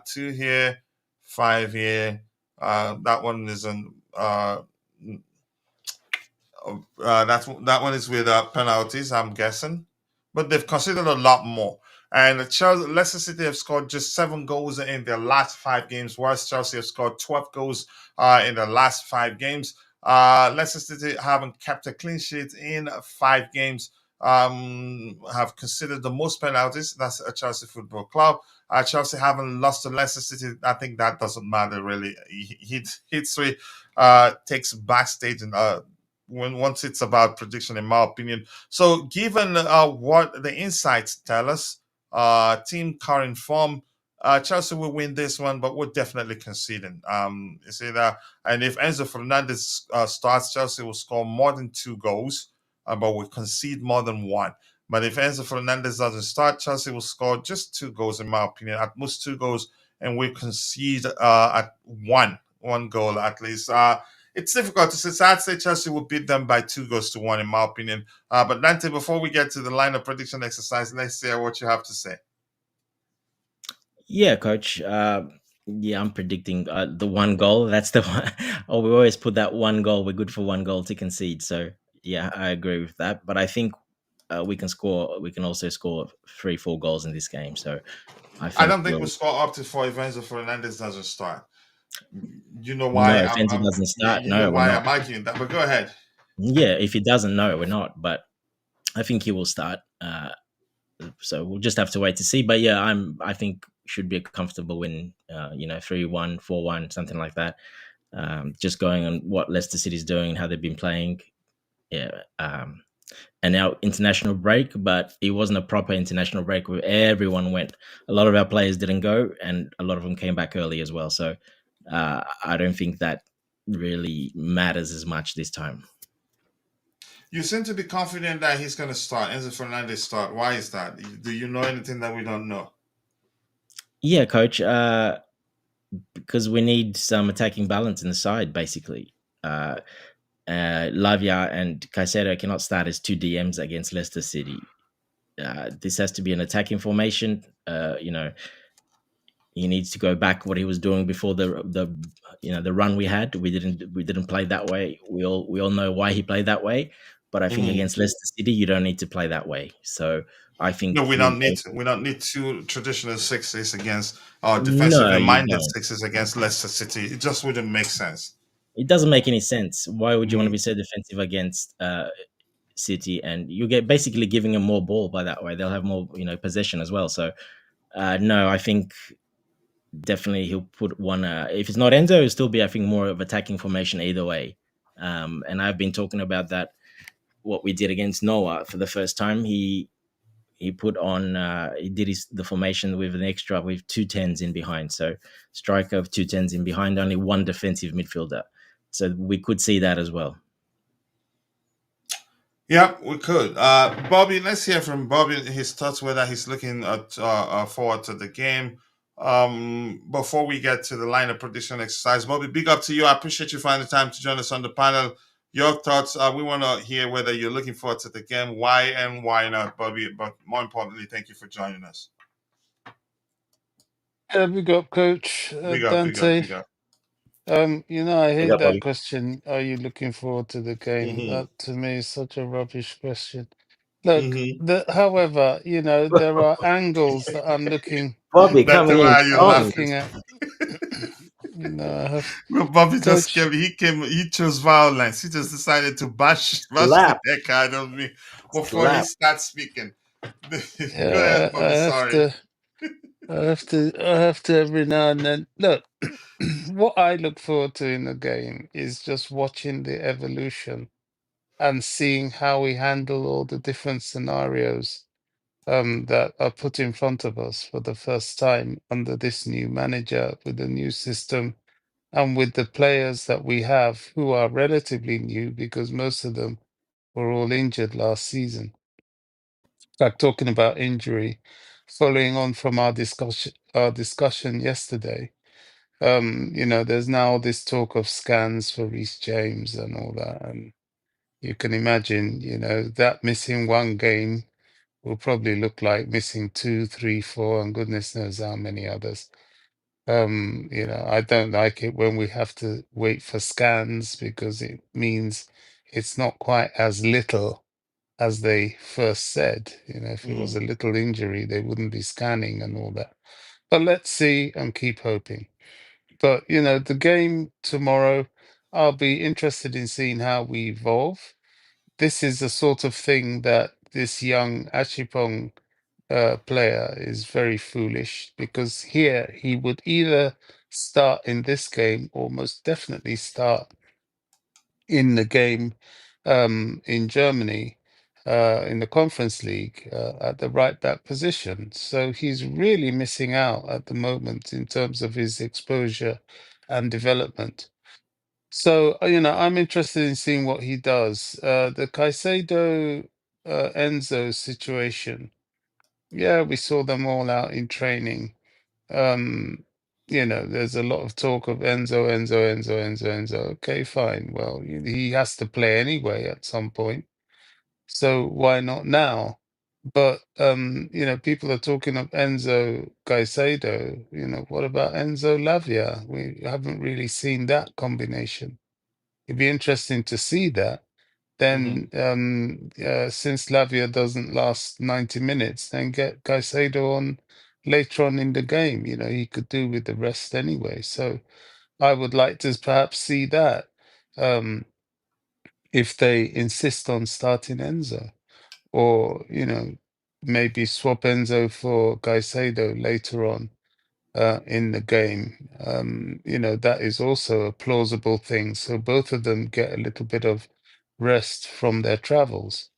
two here, five here. That one isn't. That one is with penalties, I'm guessing, but they've considered a lot more. And Leicester City have scored just 7 goals in their last 5 games, whilst Chelsea have scored 12 goals in the last 5 games. Leicester City haven't kept a clean sheet in 5 games. Have considered the most penalties. That's a Chelsea Football Club. Chelsea haven't lost to Leicester City. I think that doesn't matter really. History takes backstage and when once it's about prediction, in my opinion. So, given what the insights tell us, team current form, Chelsea will win this one, but we're definitely conceding. You see that, and if Enzo Fernandez starts, Chelsea will score more than 2 goals, but will concede more than one. But if Enzo Fernandez doesn't start, Chelsea will score just 2 goals, in my opinion, at most 2 goals, and we concede at one goal at least. It's difficult to say. So I'd say Chelsea will beat them by 2 goals to one, in my opinion. But Dante, before we get to the line of prediction exercise, let's hear what you have to say. Yeah, coach. Yeah, I'm predicting the one goal. That's the one. Oh, we always put that one goal. We're good for one goal to concede. So yeah, I agree with that. But I think we can score. We can also score 3-4 goals in this game. So I I think don't think we'll we'll. score up to 4 if Enzo Fernandez doesn't start. You know No, why if Enzo doesn't start, you know no, we're why not. I'm arguing that. But go ahead. Yeah, if he doesn't, no, we're not. But I think he will start. So we'll just have to wait to see. But yeah, I think should be a comfortable win. 3-1, 4-1, something like that. Just going on what Leicester City's doing and how they've been playing. Yeah. And now international break, but it wasn't a proper international break where everyone went. A lot of our players didn't go, and a lot of them came back early as well. So I don't think that really matters as much this time. You seem to be confident that he's going to start. Enzo Fernandez start. Why is that? Do you know anything that we don't know? Yeah, coach. Because we need some attacking balance in the side, basically. Lavia and Caicedo cannot start as two DMs against Leicester City. This has to be an attacking formation. He needs to go back what he was doing before the run we had. We didn't play that way. We all know why he played that way. But I think Mhm. against Leicester City, you don't need to play that way. So I think No, we he'll don't go. need to. We don't need two traditional sixes against No, defensively you minded don't. sixes against Leicester City. It just wouldn't make sense. It doesn't make any sense. Why would you want to Mhm. be so defensive against City? And you get basically giving them more ball by that way. They'll have more, possession as well. So no, I think definitely he'll put one. If it's not Enzo, it'll still be, I think, more of attacking formation either way. And I've been talking about that. What we did against Noah for the first time, he put on he did the formation with an extra with 2 10s in behind. So striker of 2 10s in behind, only one defensive midfielder. So we could see that as well. Yeah, we could. Bobby, let's hear from Bobby his thoughts whether he's looking forward to the game. Before we get to the line of prediction exercise, Bobby, big up to you. I appreciate you finding the time to join us on the panel. Your thoughts. We want to hear whether you're looking forward to the game, why and why not, Bobby. But more importantly, thank you for joining us. Big up, Coach Big up, big up, Dante. big up. I Big hate up, that Bobby. question. Are you looking forward to the game? Mm-hmm. That to me is such a rubbish question. Look, Mm-hmm. however, there are angles that I'm looking Bobby That's coming why in are you strong. laughing? looking at. I have Well, Bobby just Coach. came. He chose violence. He just decided to bash the Slap, heck out of me before he slap. starts speaking. Go ahead, Yeah, I Bobby. have Sorry. to. I have to every now and then look. What I look forward to in the game is just watching the evolution and seeing how we handle all the different scenarios that are put in front of us for the first time under this new manager with the new system and with the players that we have who are relatively new because most of them were all injured last season. In fact, talking about injury, following on from our discussion yesterday, there's now this talk of scans for Reece James and all that, and you can imagine, that missing one game will probably look like missing two, three, four, and goodness knows how many others. I don't like it when we have to wait for scans because it means it's not quite as little as they first said. If it was a little injury, they wouldn't be scanning and all that. But let's see and keep hoping. But the game tomorrow, I'll be interested in seeing how we evolve. This is the sort of thing that this young Achipong player is very foolish because here he would either start in this game or most definitely start in the game in Germany in the Conference League at the right back position. So he's really missing out at the moment in terms of his exposure and development. So, I'm interested in seeing what he does. The Caicedo Enzo situation. Yeah, we saw them all out in training. There's a lot of talk of Enzo, Enzo, Enzo, Enzo, Enzo. Okay, fine. Well, he has to play anyway at some point. So why not now? But people are talking of Enzo Caicedo. What about Enzo Lavia? We haven't really seen that combination. It'd be interesting to see that. Then, since Lavia doesn't last 90 minutes, then get Caicedo on later on in the game. He could do with the rest anyway. So I would like to perhaps see that um, if they insist on starting Enzo, or maybe swap Enzo for Caicedo later on in the game. That is also a plausible thing. So both of them get a little bit of rest from their travels.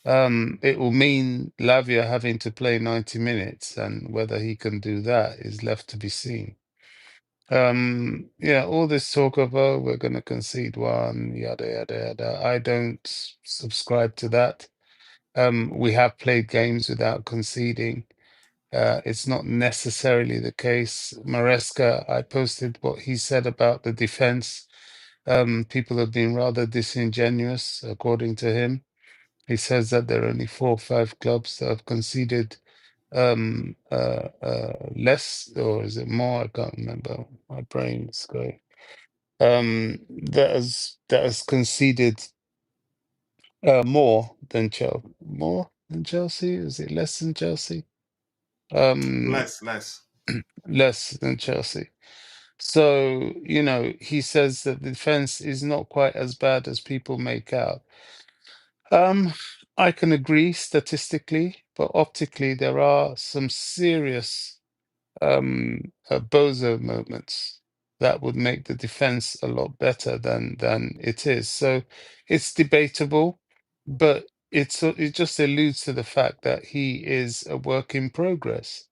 It will mean Lavia having to play 90 minutes, and whether he can do that is left to be seen. All this talk of, oh, we're going to concede one, yada, yada, yada. I don't subscribe to that. We have played games without conceding. It's not necessarily the case. Maresca, I posted what he said about the defense. People have been rather disingenuous, according to him. He says that there are only 4 or 5 clubs that have conceded less, or is it more? I can't remember. My brain's going. That has conceded more than Chelsea. Is it less than Chelsea? Less. Less than Chelsea. So, he says that the defense is not quite as bad as people make out. I can agree statistically, but optically, there are some serious bozo moments that would make the defense a lot better than it is. So it's debatable, but it just alludes to the fact that he is a work in progress.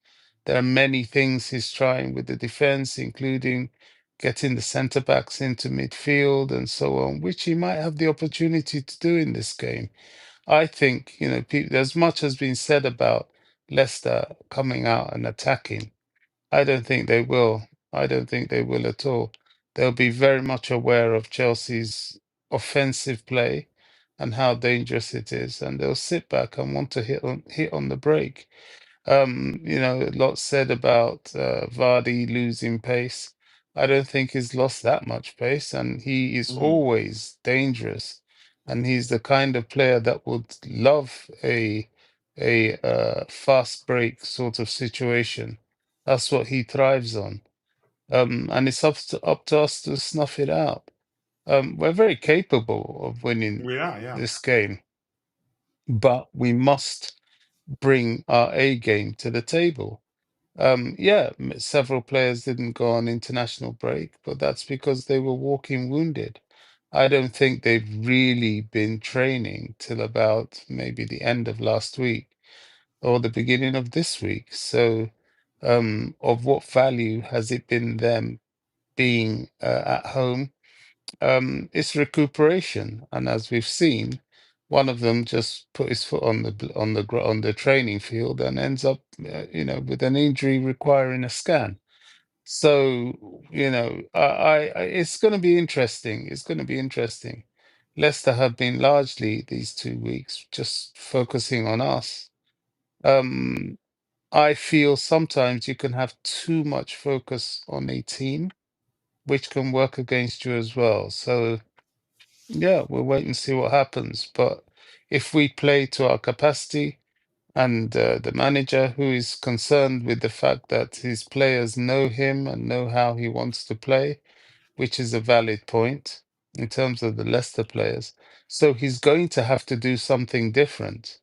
There are many things he's trying with the defense, including getting the centre backs into midfield and so on, which he might have the opportunity to do in this game. I think, as much has been said about Leicester coming out and attacking. I don't think they will. I don't think they will at all. They'll be very much aware of Chelsea's offensive play and how dangerous it is, and they'll sit back and want to hit on the brake. A lot said about Vardy losing pace. I don't think he's lost that much pace, and he is always dangerous. And he's the kind of player that would love a fast break sort of situation. That's what he thrives on. And it's up to us to snuff it out. We're very capable of winning We are, yeah. this game, but we must bring our A game to the table. Several players didn't go on international break, but that's because they were walking wounded. I don't think they've really been training till about maybe the end of last week or the beginning of this week. So, of what value has it been them being at home? It's recuperation, and as we've seen, one of them just put his foot on on the training field and ends up, with an injury requiring a scan. So, it's going to be interesting. It's going to be interesting. Leicester have been largely these 2 weeks just focusing on us. Um, I feel sometimes you can have too much focus on a team, which can work against you as well. So, yeah, we'll wait and see what happens. But if we play to our capacity, and the manager who is concerned with the fact that his players know him and know how he wants to play, which is a valid point in terms of the Leicester players. So he's going to have to do something different.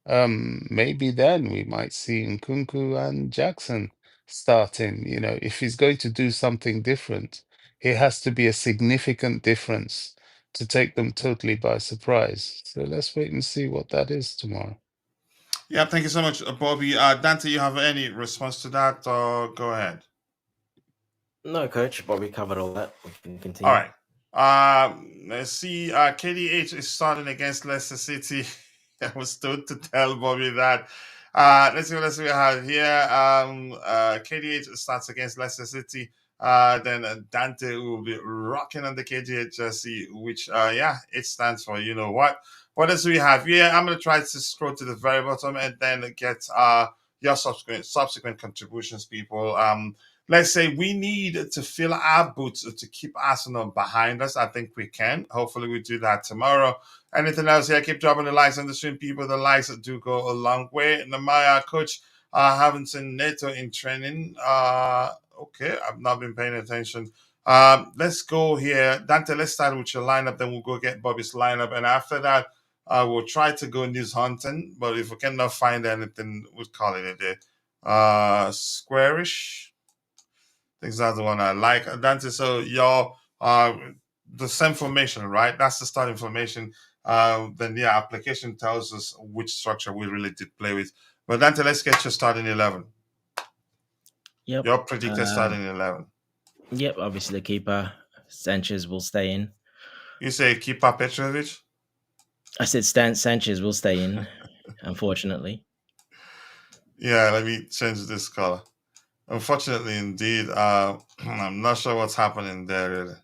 Maybe then we might see Nkunku and Jackson starting. If he's going to do something different, it has to be a significant difference to take them totally by surprise. So let's wait and see what that is tomorrow. Yeah, thank you so much, Bobby. Dante, you have any response to that? Or go ahead. No, coach, but we covered all that. We can All continue. right. Let's see. KDH is starting against Leicester City. I was told to tell Bobby that. Let's see what we have here. KDH starts against Leicester City. Then Dante will be rocking on the KDH jersey, which it stands for. You know what? What else do we have? Yeah, I'm gonna try to scroll to the very bottom and then get your subsequent contributions, people. Let's say we need to fill our boots to keep Arsenal behind us. I think we can. Hopefully, we do that tomorrow. Anything else here? Keep dropping the likes on the stream, people. The likes do go a long way. Namaya, coach, haven't seen Neto in training. Okay, I've not been paying attention. Let's go here. Dante, let's start with your lineup. Then we'll go get Bobby's lineup. And after that, we'll try to go news hunting. But if we cannot find anything, we'll call it a day. Squarish. I think that's the one I like. Dante, so your the same formation, right? That's the start information. Then application tells us which structure we really did play with. But Dante, let's get your starting 11. Yep. Your predicted starting 11. Yep. Obviously, the keeper Sanchez will stay in. You say keeper Petrovic? I said Sanchez will stay in. Unfortunately. Yeah, let me change this color. Unfortunately, indeed, I'm not sure what's happening there. Really.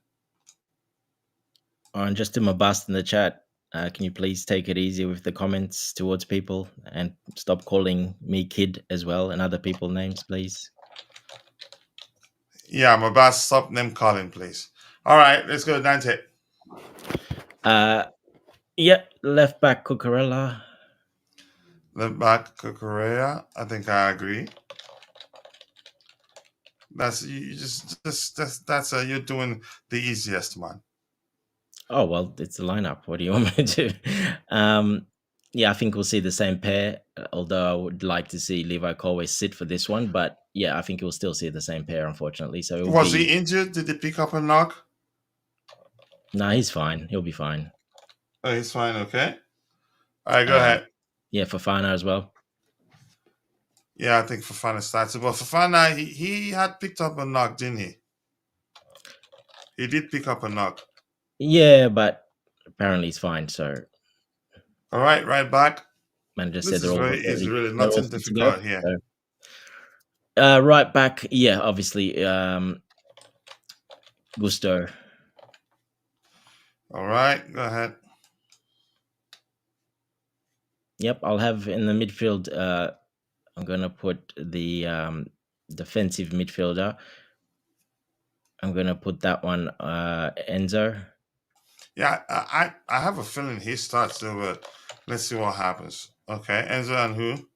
And just to my bust in the chat, can you please take it easy with the comments towards people and stop calling me kid as well and other people names, please? Yeah, my boss, stop name calling, please. All right, let's go, Dante. Left back Cucurella. Left back Kukurea. I think I agree. That's you that's you're doing the easiest, man. Oh well, it's the lineup. What do you want me to do? I think we'll see the same pair. Although I would like to see Levi Colway sit for this one, but yeah, I think we'll still see the same pair, unfortunately. So Was he injured? Did he pick up a knock? No, he's fine. He'll be fine. Oh, he's fine. Okay. All right, go ahead. Yeah, Fofana as well. Yeah, I think Fofana started. But Fofana, he had picked up a knock, didn't he? He did pick up a knock. Yeah, but apparently he's fine. So, all right back. Manager This said is very easy, really nothing difficult here. So, right back, obviously, Gusto. All right, go ahead. Yep, I'll have in the midfield. I'm gonna put the defensive midfielder. I'm gonna put that one, Enzo. Yeah, I have a feeling he starts though, but let's see what happens. Okay, Enzo and who?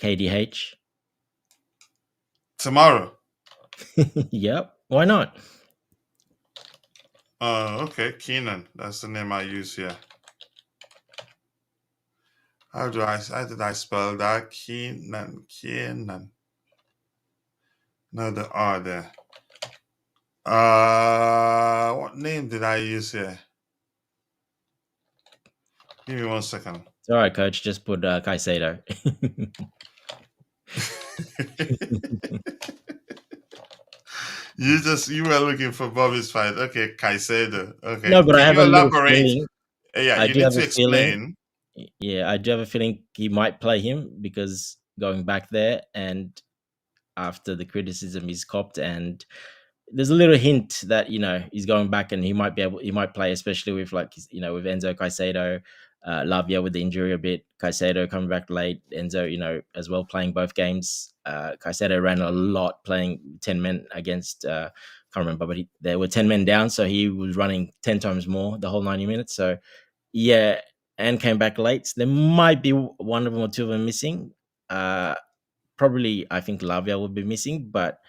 KDH. Tomorrow. Yep. Why not? Okay, Keenan. That's the name I use here. How did I spell that? Keenan. No, the R there. What name did I use here? Give me 1 second. It's all right, coach. Just put Caicedo. You were looking for Bobby's fight. Okay, Caicedo. Okay, No, but I can have you a little elaborate? feeling. Yeah, I you do need have to a feeling. explain. Yeah, I do have a feeling he might play him because going back there and after the criticism he's copped, and there's a little hint that he's going back and he might play, especially with with Enzo Caicedo, Lavia with the injury a bit, Caicedo coming back late, Enzo as well playing both games. Caicedo ran a lot playing 10 men against can't remember, but there were 10 men down, so he was running 10 times more the whole 90 minutes. So yeah, and came back late. So there might be one of them or two of them missing. Probably, I think Lavia will be missing, but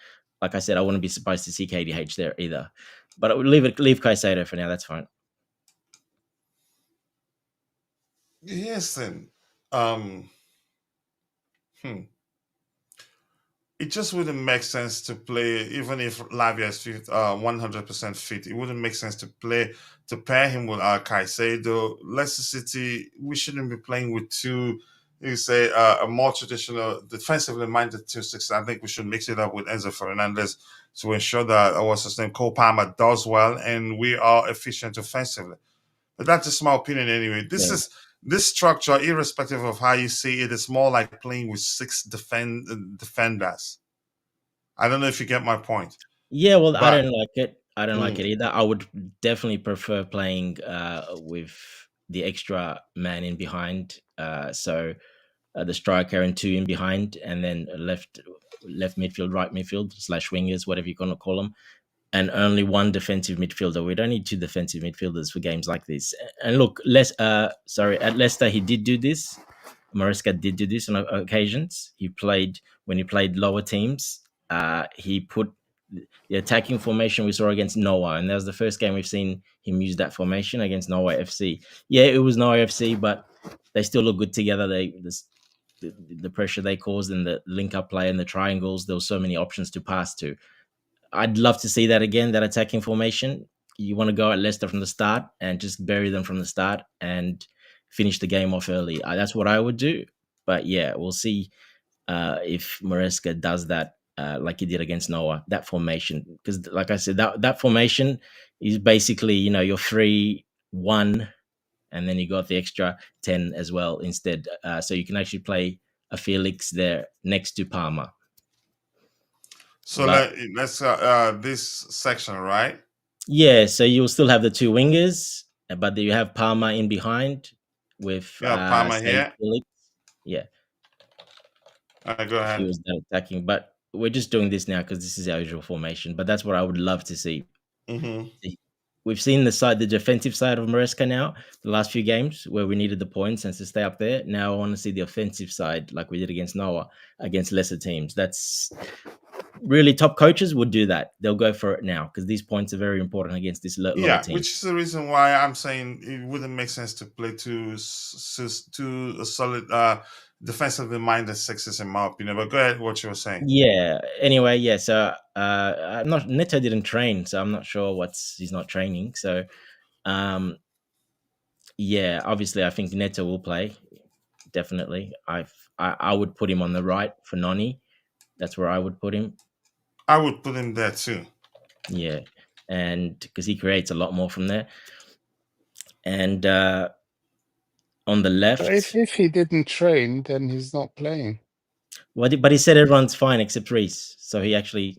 like I said, I wouldn't be surprised to see KDH there either. But I would leave Caicedo for now. That's fine. Yes, then. Um, hmm. It just wouldn't make sense to play, even if Lavia is 100% fit. It wouldn't make sense to pair him with Caicedo. Leicester City, we shouldn't be playing with two. You say a more traditional, defensively minded 2-6. I think we should mix it up with Enzo Fernandez to ensure that what's his name, Cole Palmer does well and we are efficient offensively. But that's just my opinion anyway. Yeah. This structure, irrespective of how you see it, is more like playing with six defenders. I don't know if you get my point, Yeah, well, I but don't like it. I don't like mm, it either. I would definitely prefer playing with the extra man in behind. So the striker and two in behind, and then left midfield, right midfield / wingers, whatever you're gonna call them, and only one defensive midfielder. We don't need two defensive midfielders for games like this. And look, at Leicester he did do this. Maresca did do this on occasions. When he played lower teams. He put the attacking formation we saw against Noah, and that was the first game we've seen him use that formation against Noah FC. Yeah, it was Noah FC, but they still look good together. The pressure they caused and the link up play and the triangles. There were so many options to pass to. I'd love to see that again, that attacking formation. You want to go at Leicester from the start and just bury them from the start and finish the game off early. That's what I would do. But yeah, we'll see if Maresca does that like he did against Noah, that formation. Because like I said, that formation is basically, your 3-1, and then you got the extra 10 as well instead. So you can actually play a Felix there next to Palmer. so But let's this section, right? yeah, so you'll still have the two wingers, but you have Palmer in behind with Yeah, Palmer say here. Felix. Yeah, Go if he ahead. was that attacking. But we're just doing this now because this is our usual formation. But that's what I would love to see. Hmm. We've seen the defensive side of Maresca now, the last few games where we needed the points and to stay up there. Now I want to see the offensive side like we did against Noah, against lesser teams. That's really top coaches would do that. They'll go for it now because these points are very important against this lower Yeah, team. which is the reason why I'm saying it wouldn't make sense to play two solid defensively minded sixes in my opinion. But go ahead, what you were saying. Yeah. Anyway, yeah. So I'm not Neto didn't train, so I'm not sure he's not training. So yeah, obviously I think Neto will play. Definitely. I would put him on the right for Noni. That's where I would put him. I would put him there too. Yeah. And because he creates a lot more from there. And on the left. If he didn't train, then he's not playing. But he said everyone's fine except Reese. So he actually,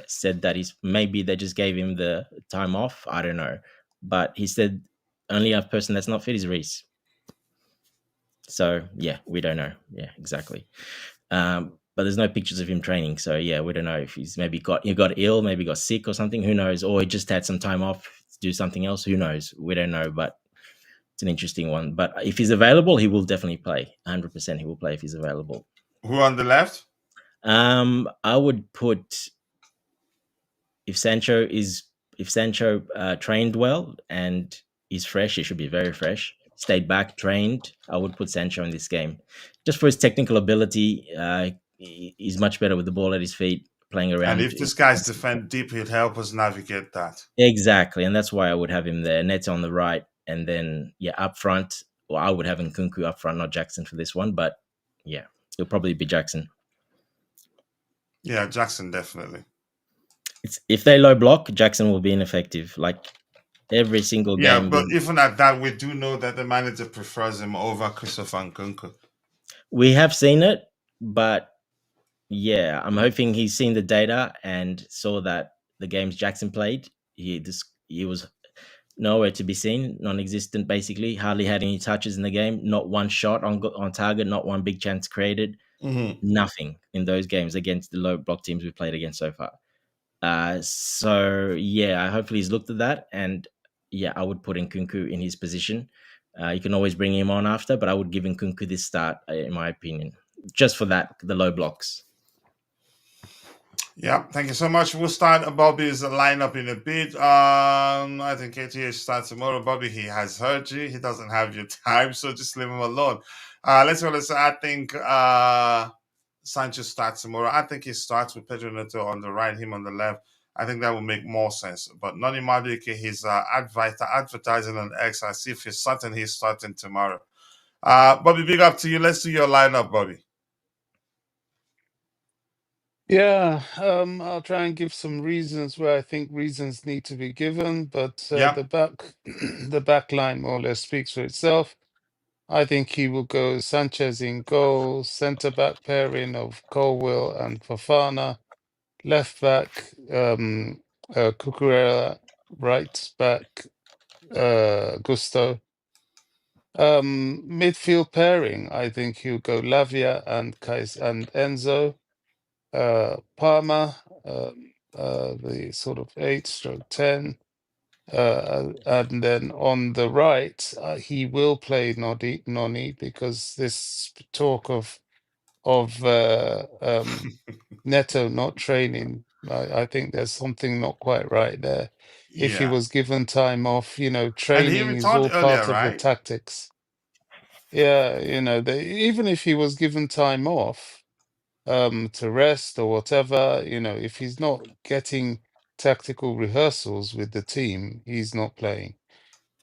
said that maybe they just gave him the time off. I don't know. But he said only a person that's not fit is Reese. So yeah, we don't know. Yeah, exactly. But there's no pictures of him training. So yeah, we don't know if he's maybe got ill, maybe got sick or something. Who knows? Or he just had some time off to do something else. Who knows? We don't know. But it's an interesting one. But if he's available, he will definitely play. 100% he will play if he's available. Who on the left? I would put if Sancho trained well and is fresh, he should be very fresh. Stayed back, trained. I would put Sancho in this game, just for his technical ability. He's much better with the ball at his feet. playing around. And if this guy's defend deep, he'll help us navigate that. Exactly, and that's why I would have him there. Neto on the right, and then up front. Well, I would have Nkunku up front, not Jackson for this one, but yeah, it'll probably be Jackson. Yeah, Jackson definitely. If they low block, Jackson will be ineffective. Like every single game. Yeah, but even at that, we do know that the manager prefers him over Christopher Nkunku. We have seen it, but yeah, I'm hoping he's seen the data and saw that the games Jackson played, he was nowhere to be seen, non-existent basically. Hardly had any touches in the game. Not one shot on target. Not one big chance created. Nothing in those games against the low block teams we've played against so far. So yeah, hopefully he's looked at that, and yeah, I would put Nkunku in his position. You can always bring him on after, but I would give Nkunku this start, in my opinion, just for that, the low blocks. Yeah, thank you so much. We'll start Bobby's lineup in a bit. I think KTH starts tomorrow. Bobby, he has heard you. He doesn't have your time, so just leave him alone. Let's go. I think Sancho starts tomorrow. I think he starts with Pedro Neto on the right, him on the left. I think that will make more sense. But Noni Madueke, he's advertising on X. I see if he's certain he's starting tomorrow. Bobby, big up to you. Let's do your lineup, Bobby. Yeah, I'll try and give some reasons where I think reasons need to be given, but the back line more or less speaks for itself. I think he will go Sanchez in goal, centre back pairing of Colwill and Fofana, left back Cucurella, right back Gusto. Midfield pairing, I think he'll go Lavia and Enzo. Palmer, the sort of 8/10. And then on the right, he will play Noni because this talk of Neto not training, I think there's something not quite right there. If he was given time off, training is all part of the tactics. Yeah, even if he was given time off, to rest or whatever, if he's not getting tactical rehearsals with the team, he's not playing.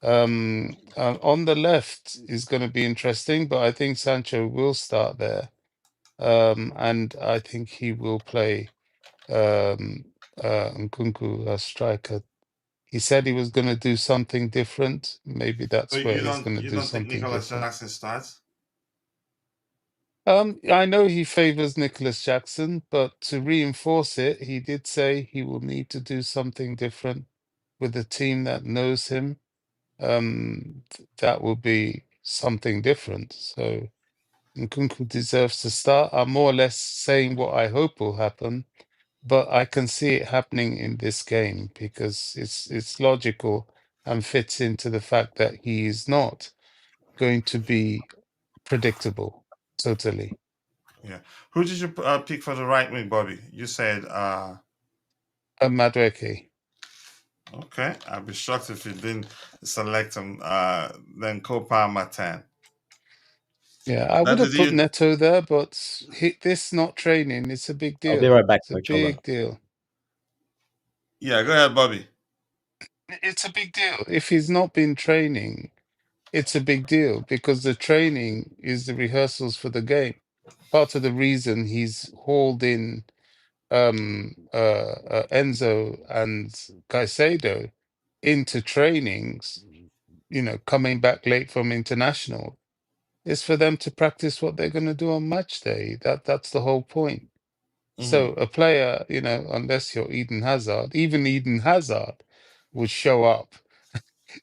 On the left is going to be interesting, but I think Sancho will start there. And I think he will play Nkunku as striker. He said he was going to do something different. Maybe that's where he's going to do something different. Nicolas Jackson starts? I know he favors Nicholas Jackson, but to reinforce it, he did say he will need to do something different with a team that knows him. That will be something different. So Nkunku deserves to start. I'm more or less saying what I hope will happen, but I can see it happening in this game because it's logical and fits into the fact that he is not going to be predictable totally. Yeah. Who did you pick for the right wing, Bobby? You said Madueke. Okay, I'd be shocked if you didn't select him. Then Copa Martin. Yeah, I would have put Neto there, but this not training, it's a big deal. I'll be right back. It's a big deal. Yeah, go ahead, Bobby. It's a big deal. If he's not been training, it's a big deal because the training is the rehearsals for the game. Part of the reason he's hauled in Enzo and Caicedo into trainings, coming back late from international, is for them to practice what they're going to do on match day. That's the whole point. So a player, unless you're Eden Hazard, even Eden Hazard would show up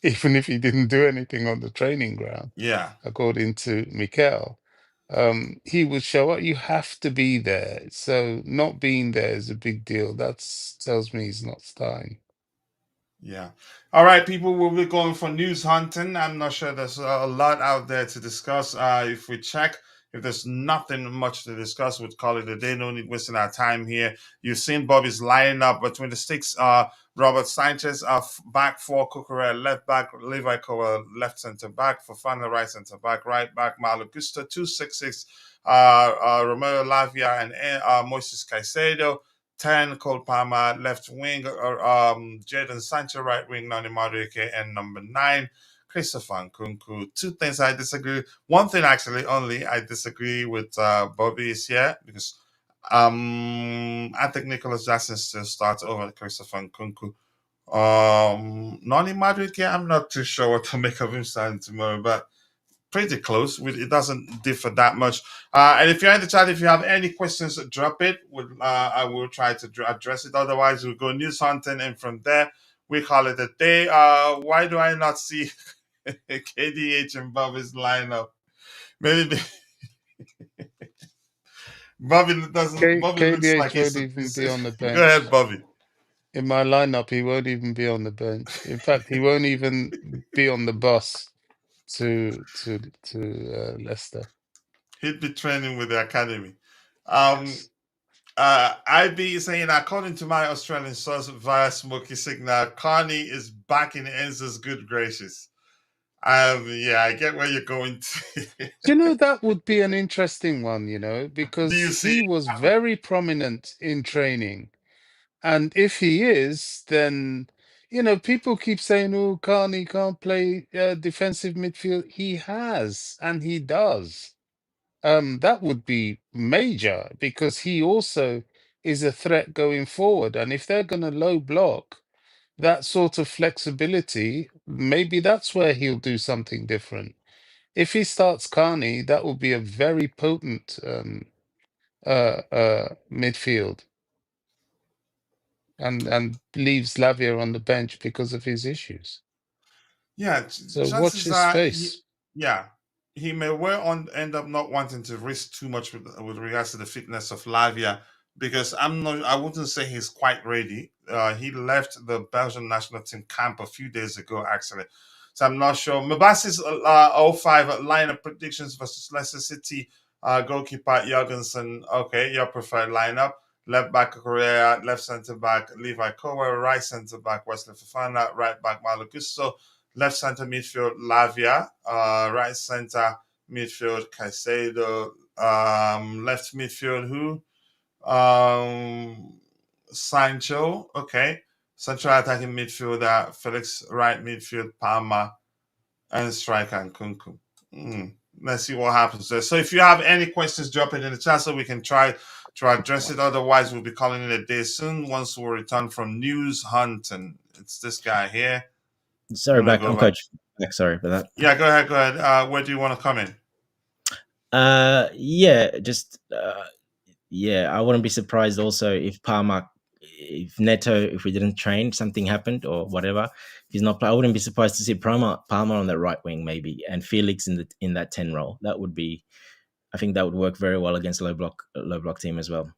even if he didn't do anything on the training ground. Yeah. According to Mikel, he would show up. You have to be there. So not being there is a big deal. That tells me he's not starting. Yeah. All right, people, we'll be going for news hunting. I'm not sure there's a lot out there to discuss. If we check, if there's nothing much to discuss, we'd call it a day. No need wasting our time here. You've seen Bobby's lineup between the sticks. Robert Sánchez, back four, Cucurella left back, Levi Kowa left centre back, Fofana right centre back, right back, Malo Gusto 266, Romeo Lavia and Moises Caicedo. 10, Cole Palmer, left wing, Jadon Sancho, right wing, Nani Madueke, and number 9, Christopher Nkunku. Two things I disagree. One thing actually only I disagree with Bobby is here because I think Nicholas Jackson still starts over Christopher Nkunku. Nani Madueke, I'm not too sure what to make of him starting tomorrow, but pretty close. It doesn't differ that much. And if you're in the chat, if you have any questions, drop it. I will try to address it. Otherwise, we'll go news hunting, and from there, we call it a day. Why do I not see KDH in Bobby's lineup? Maybe Bobby doesn't. Bobby looks like KDH he's. won't even be on the Go ahead, bench. Bobby. In my lineup, he won't even be on the bench. In fact, he won't even be on the bus to Leicester. He'd be training with the academy. Yes. IB is saying, according to my Australian source via Smoky Signal, Carney is back in Enzo's good graces. Yeah, I get where you're going to. You know, that would be an interesting one, you know, Do you because see he it was happen? very prominent in training. And if he is, then, you know, people keep saying, oh, Carney can't play defensive midfield. He has, and he does. That would be major because he also is a threat going forward. And if they're going to low block that sort of flexibility, maybe that's where he'll do something different. If he starts Carney, that will be a very potent midfield, and leaves Lavia on the bench because of his issues. Yeah, So watch chances his are, space. yeah, he may well end up not wanting to risk too much with regards to the fitness of Lavia because I wouldn't say he's quite ready. He left the Belgian national team camp a few days ago, actually. So I'm not sure. Mabasi's 05 lineup predictions versus Leicester City goalkeeper Jorgensen. Okay, your preferred lineup. Left back Correa, left centre back Levi Kowa, right centre back Wesley Fofana, right back Malo Gusto, left center midfield Lavia, right center midfield Caicedo, left midfield who? Sancho, okay. Central attacking midfielder Felix, right midfield Palmer, and striker Nkunku. Let's see what happens there. So if you have any questions, drop it in the chat so we can try to address it. Otherwise, we'll be calling it a day soon once we return from news hunt. And it's this guy here. Sorry, I'm gonna back. go I'm back. coach. Back. Sorry for that. Yeah, go ahead. Go ahead. Where do you want to come in? Yeah, just yeah. I wouldn't be surprised also if Palmer, if Neto, if we didn't train, something happened or whatever. He's not. I wouldn't be surprised to see Palmer on the right wing maybe, and Felix in that 10 role. That would be. I think that would work very well against low block team as well.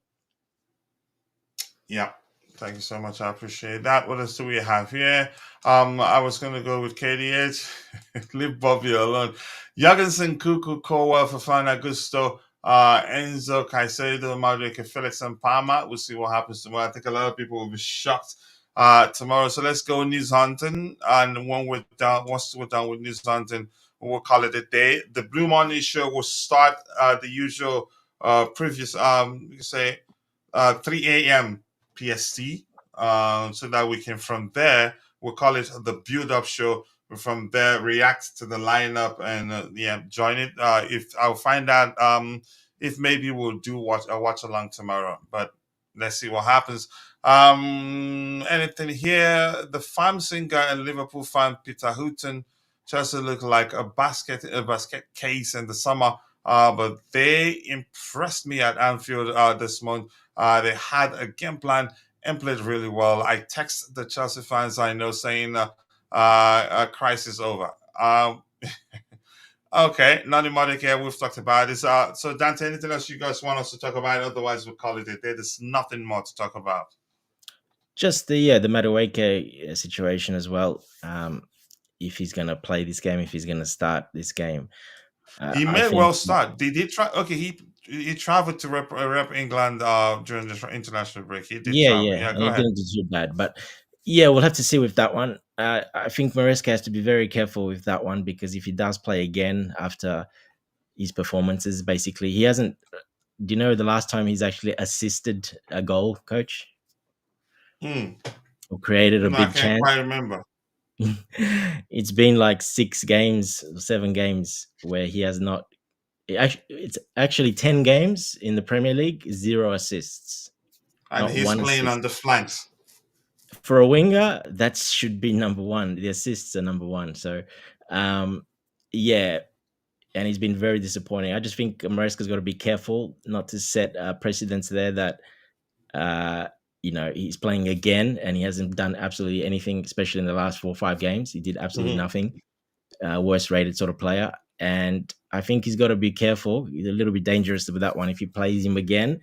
Yeah. Thank you so much. I appreciate that. What else do we have here? I was going to go with KDH. Leave Bobby alone. Jorgensen, Kuku, Kowa, Fafana, Gusto, Enzo, Caicedo, Madueke, Felix, and Palmer. We'll see what happens tomorrow. I think a lot of people will be shocked tomorrow. So let's go news hunting. And once we're done with news hunting, we'll call it a day. The Blue Monday show will start the usual previous, you can say, 3 a.m. PST, so that we can from there we'll call it the build-up show. From there, react to the lineup and join it. If I'll find out if maybe we'll do a watch along tomorrow, but let's see what happens. Anything here? The farm singer and Liverpool fan Peter Houghton Chelsea look like a basket case in the summer. But they impressed me at Anfield this month. They had a game plan and played really well. I text the Chelsea fans I know saying crisis over. Okay, Nani Madueke, we've talked about this. So Dante, anything else you guys want us to talk about? Otherwise, we'll call it a day. There's nothing more to talk about. Just the Madueke situation as well. If he's going to play this game, if he's going to start this game, he may well start. Did he try? Okay, he traveled to rep England during the international break. He did travel. Yeah, and go he ahead. didn't do too bad, but yeah, we'll have to see with that one. I think Maresca has to be very careful with that one because if he does play again after his performances, basically he hasn't Do you know the last time he's actually assisted a goal, coach, or created a No, I big can't chance? quite remember. It's been like 6 games, 7 games where he has not. It's actually 10 games in the Premier League, 0 assists, And not he's one playing assist. on the flanks. For a winger, that should be number one. The assists are number one. So, yeah, and he's been very disappointing. I just think Maresca's got to be careful not to set precedents there that uh, he's playing again and he hasn't done absolutely anything, especially in the last 4 or 5 games. He did absolutely nothing. Worst rated sort of player. And I think he's got to be careful. He's a little bit dangerous with that one if he plays him again,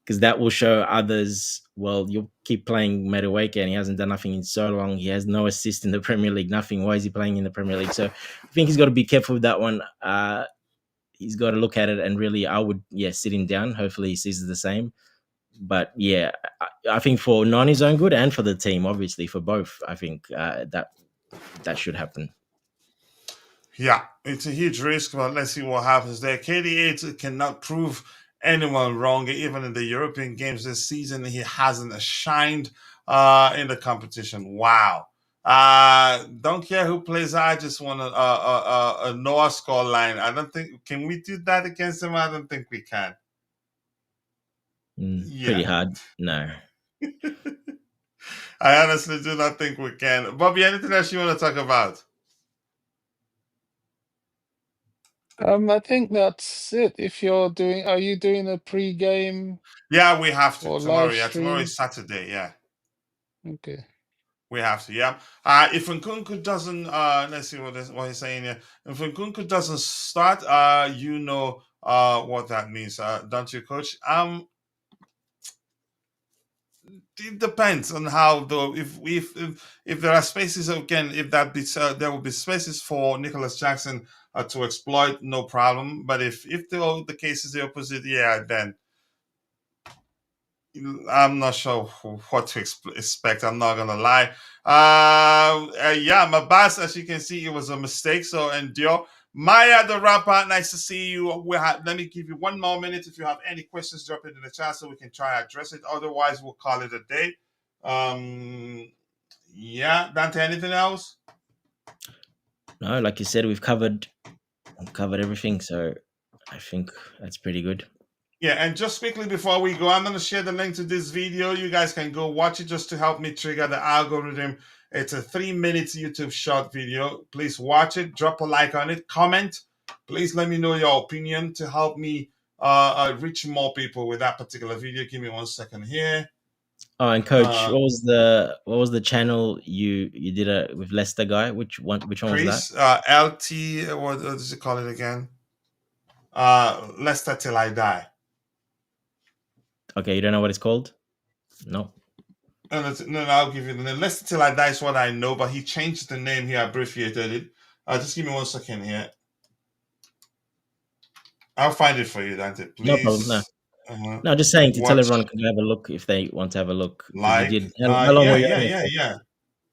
because that will show others, well, you'll keep playing Madueke and he hasn't done nothing in so long. He has no assist in the Premier League, nothing. Why is he playing in the Premier League? So I think he's got to be careful with that one. He's got to look at it and really, I would, sit him down. Hopefully he sees the same. But yeah, I think for Nani's own good and for the team, obviously for both, I think that should happen. Yeah, it's a huge risk, but let's see what happens there. KDH cannot prove anyone wrong. Even in the European games this season, he hasn't shined in the competition. Wow. Don't care who plays. I just want a Noah score line. I don't think, can we do that against him? I don't think we can. Pretty hard. No. I honestly do not think we can. Bobby, anything else you want to talk about? I think that's it. Are you doing a pre-game Yeah, we have to or tomorrow. live Yeah, tomorrow stream? is Saturday. Yeah. Okay. We have to, yeah. If Nkunku doesn't, let's see what he's saying here. If Nkunku doesn't start, what that means, don't you, Coach? It depends on how though. If there are spaces again, if that be there will be spaces for Nicholas Jackson to exploit, no problem. But if the case is the opposite, yeah, then I'm not sure what to expect. I'm not gonna lie. Yeah, my boss, as you can see, it was a mistake. So endure. Maya the rapper, nice to see you. Let me give you one more minute. If you have any questions, drop it in the chat so we can try and address it. Otherwise, we'll call it a day. Yeah, Dante, anything else? No, like you said, we've covered everything. So I think that's pretty good. Yeah, and just quickly before we go, I'm going to share the link to this video. You guys can go watch it just to help me trigger the algorithm. It's a 3 minute YouTube short video. Please watch it, drop a like on it, comment. Please let me know your opinion to help me reach more people with that particular video. Give me 1 second here. Oh, and Coach, what was the channel you did with Leicester guy? Which one was Chris, that? LT, what does it call it again? Leicester Till I Die. Okay, you don't know what it's called? No. No, I'll give you the name. Leicester Till I Die is what I know, but he changed the name. He abbreviated it. Just give me 1 second here. I'll find it for you, Dante. Please. No problem. No. No, just saying to tell everyone to have a look if they want to have a look. Like, you did. How long were you on there? Yeah.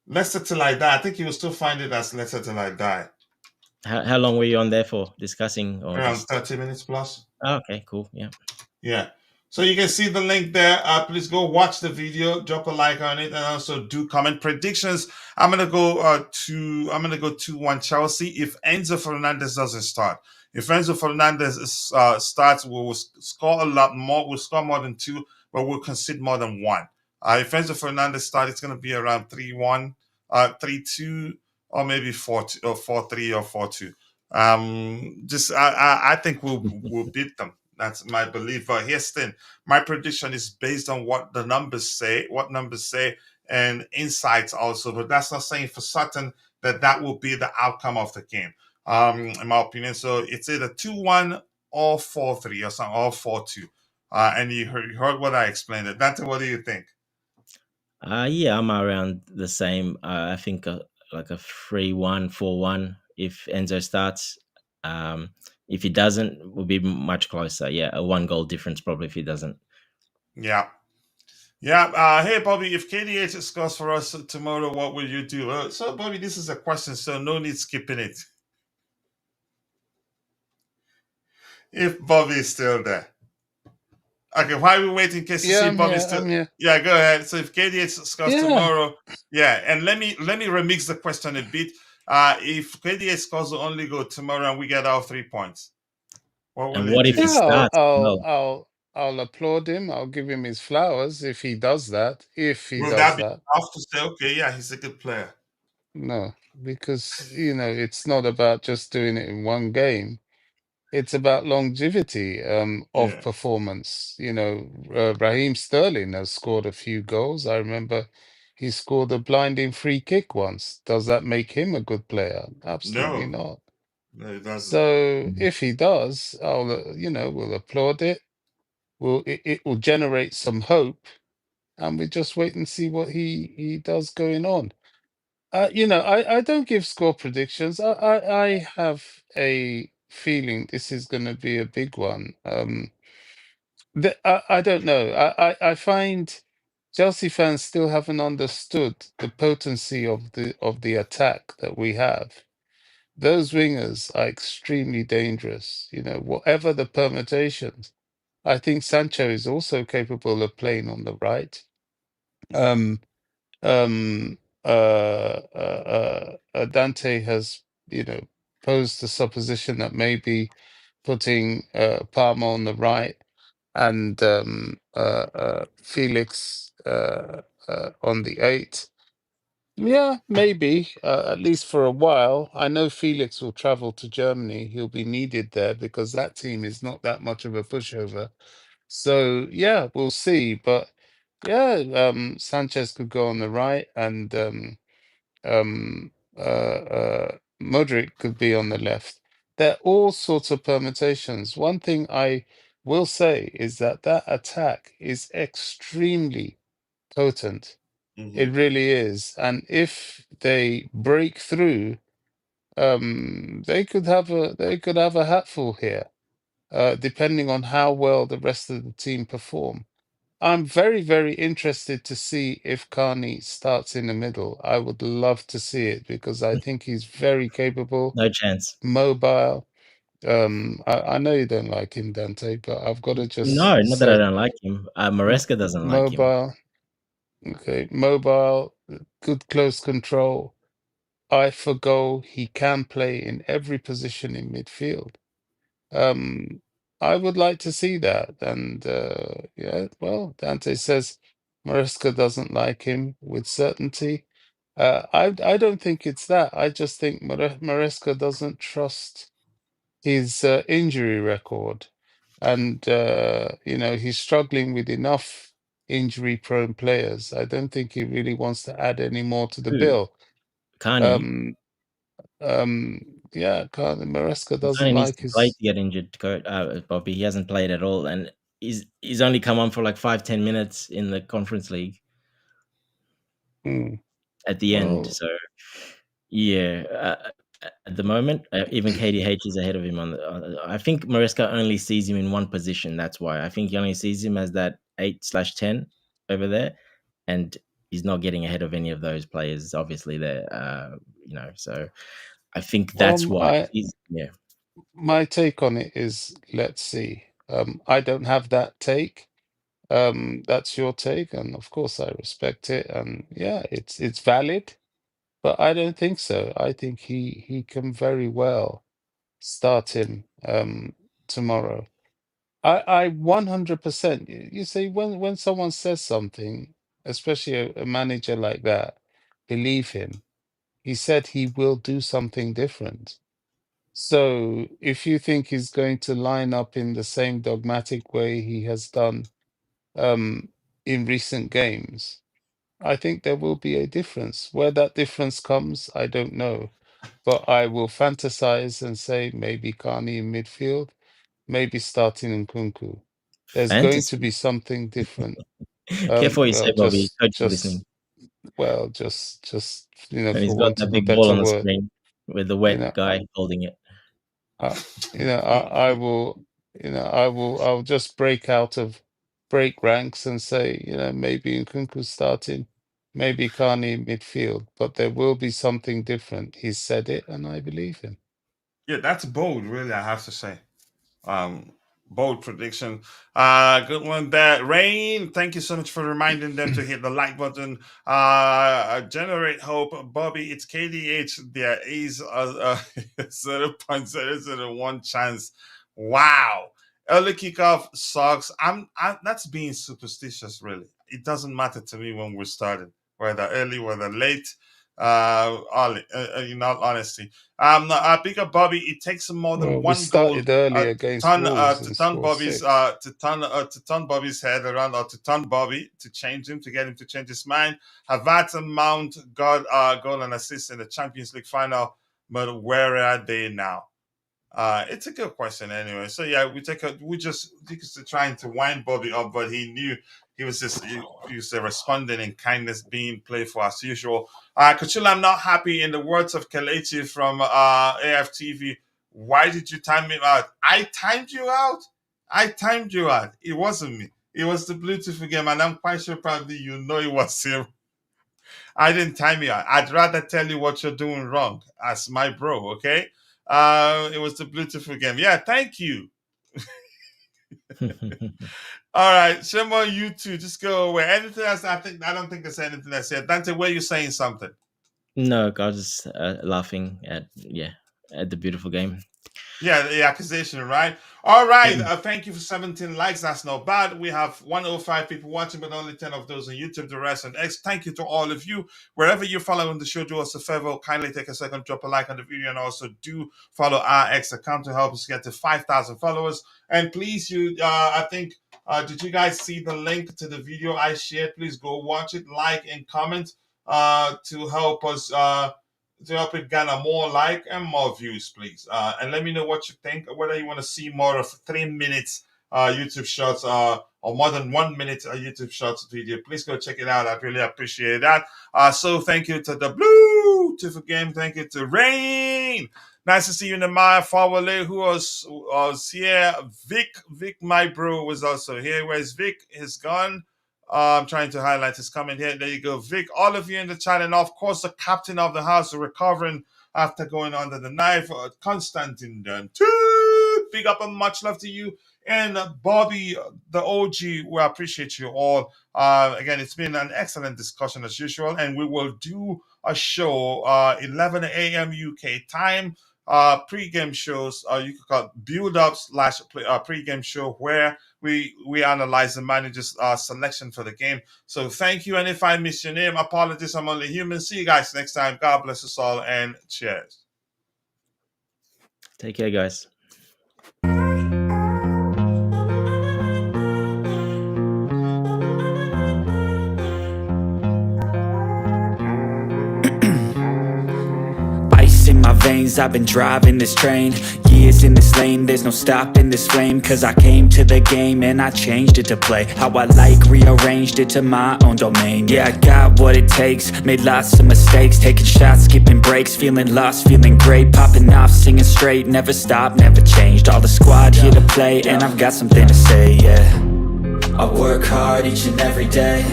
Leicester Till I Die. I think you will still find it as Leicester Till I Die. How long were you on there for discussing? Or around 30 minutes plus. Oh, okay, cool. Yeah. Yeah. So you can see the link there. Please go watch the video, drop a like on it, and also do comment predictions. I'm gonna go 2-1 Chelsea if Enzo Fernandez doesn't start. If Enzo Fernandez starts, we'll score a lot more. We'll score more than 2, but we'll concede more than 1. If Enzo Fernandez starts, it's gonna be around 3-1, 3-2, or maybe 4-2, or 4-3, or 4-2. I think we'll beat them. That's my belief. But here's the thing. My prediction is based on what the numbers say, and insights also. But that's not saying for certain that will be the outcome of the game, in my opinion. So it's either 2-1 or 4-3 or something, or 4-2. And you heard what I explained. Dante, what do you think? Yeah, I'm around the same. I think like a 3-1, 4-1 if Enzo starts. If he doesn't, we'll be much closer. Yeah, a 1 goal difference probably if he doesn't. Yeah. Hey, Bobby, if KDH scores for us tomorrow, what will you do? So, Bobby, this is a question, so no need skipping it. If Bobby is still there. Okay, while we wait in case to Yeah, see I'm Bobby here. still. I'm here. Yeah, go ahead. So if KDH scores Yeah. tomorrow, yeah, and let me remix the question a bit. If KDH scores the only goal tomorrow and we get our 3 points, what will And you what if do? he Yeah, starts? Well, I'll applaud him. I'll give him his flowers if he does that. If he Will does that be that. enough to say, okay, yeah, he's a good player? No, because it's not about just doing it in one game. It's about longevity of Yeah. performance. Raheem Sterling has scored a few goals. I remember he scored a blinding free kick once. Does that make him a good player? Absolutely No, not. no, it doesn't. So if he does, we'll applaud it. It will generate some hope, and we just wait and see what he does going on. I don't give score predictions. I have a feeling this is going to be a big one. I don't know. I find Chelsea fans still haven't understood the potency of the attack that we have. Those wingers are extremely dangerous. Whatever the permutations. I think Sancho is also capable of playing on the right. Um, um, Dante has, posed the supposition that maybe putting Palmer on the right and Felix on the eight. Yeah, maybe, at least for a while. I know Felix will travel to Germany. He'll be needed there because that team is not that much of a pushover. So, yeah, we'll see. But yeah, Sanchez could go on the right and um, Modric could be on the left. There are all sorts of permutations. One thing I will say is that attack is extremely potent. Hmm. It really is. And if they break through, they could have a hatful here, depending on how well the rest of the team perform. I'm very, very interested to see if Carney starts in the middle. I would love to see it because I think he's very capable, no chance. mobile. I know you don't like him, Dante, but I've got to No, just not that I say, don't like him. m- Maresca doesn't like him. mobile. Okay, mobile, good close control, eye for goal. He can play in every position in midfield. Um, I would like to see that. And yeah, well, Dante says Maresca doesn't like him with certainty. I don't think it's that. I just think Maresca doesn't trust his injury record, and he's struggling with enough injury-prone players. I don't think he really wants to add any more to the Who? bill. Carney. Um, yeah, Maresca He doesn't only needs like to play his. to get injured, Bobby. He hasn't played at all, and he's only come on for like 5-10 minutes in the Conference League Hmm, at the end. well, So yeah, at the moment, even KDH is ahead of him on the. I think Maresca only sees him in one position. That's why I think he only sees him as that 8/10 over there, and he's not getting ahead of any of those players. Obviously, there, So I think that's well, why I he's yeah. my take on it is, let's see. I don't have that take. That's your take, and of course I respect it. And yeah, it's valid, but I don't think so. I think he can very well start him tomorrow. I 100%. You see, when someone says something, especially a manager like that, believe him. He said he will do something different. So if you think he's going to line up in the same dogmatic way he has done um, in recent games, I think there will be a difference. Where that difference comes, I don't know. But I will fantasize and say maybe Carney in midfield, maybe starting Nkunku. There's going to Fantasy. be something different. Careful what you Well, say, Bobby. Coach is listening. just And he's for got want that of a big ball better on the word, screen with the you wet know, guy holding it. I will, I'll just break ranks and say, maybe Nkunku starting, maybe Carney in midfield, but there will be something different. He said it, and I believe him. Yeah, that's bold, really. I have to say. Um, bold prediction. Good one there. Rain, thank you so much for reminding them to hit the like button. Generate hope. Bobby, it's KDH. There is a 0.001 chance. Wow. Early kickoff sucks. That's being superstitious, really. It doesn't matter to me when we're starting, whether early, whether late. In all honesty, pick up Bobby. It takes more than Well, we one goal started early against Wolves and scored 6. to turn Bobby's head around, or to turn Bobby, to change him, to get him to change his mind. Havertz and Mount got goal and assist in the Champions League final, but where are they now? It's a good question anyway. So yeah, we just trying to wind Bobby up, but he knew he was responding in kindness, being playful as usual. Kachula, I'm not happy. In the words of Kelechi from AFTV, why did you time me out? I timed you out. It wasn't me. It was the Bluetooth game, and I'm quite sure probably it was him. I didn't time you out. I'd rather tell you what you're doing wrong as my bro, okay? It was the Bluetooth game. Yeah, thank you. All right, shame on you two. Just go away. Anything else? I don't think there's anything else here. Dante, were you saying something? No, I was just laughing at the beautiful game. Yeah, the accusation, right? All right. Thank you for 17 likes. That's not bad. We have 105 people watching, but only 10 of those on YouTube. The rest on X. Thank you to all of you. Wherever you're following the show, do us a favor. Kindly take a second, drop a like on the video, and also do follow our X account to help us get to 5,000 followers. And please, I think, did you guys see the link to the video I shared? Please go watch it, like, and comment to help us. To help it garner more like and more views, please. And let me know what you think, whether you want to see more of 3 minutes YouTube Shorts or more than 1 minute YouTube Shorts video. Please go check it out. I'd really appreciate that. So thank you to the Blue Tiffy Game. Thank you to Rain. Nice to see you, Nemaya Fawale, who was here. Vic, my bro, was also here. Where's Vic? He's gone. I'm trying to highlight his comment here. There you go, Vic. All of you in the chat, and of course, the captain of the house recovering after going under the knife, Constantine Dunn. Big up and much love to you. And Bobby, the OG, we appreciate you all. Again, it's been an excellent discussion as usual, and we will do a show 11 a.m. UK time. Pre-game shows, you could call build-up / pre-game show, where we analyze the manager's selection for the game. So thank you, and if I miss your name, apologies, I'm only human. See you guys next time. God bless us all, and cheers. Take care, guys. In my veins, I've been driving this train. Years in this lane, there's no stopping this flame. Cause I came to the game and I changed it to play how I like, rearranged it to my own domain. Yeah, I got what it takes, made lots of mistakes, taking shots, skipping breaks, feeling lost, feeling great, popping off, singing straight, never stopped, never changed. All the squad here to play, and I've got something to say, yeah. I work hard each and every day,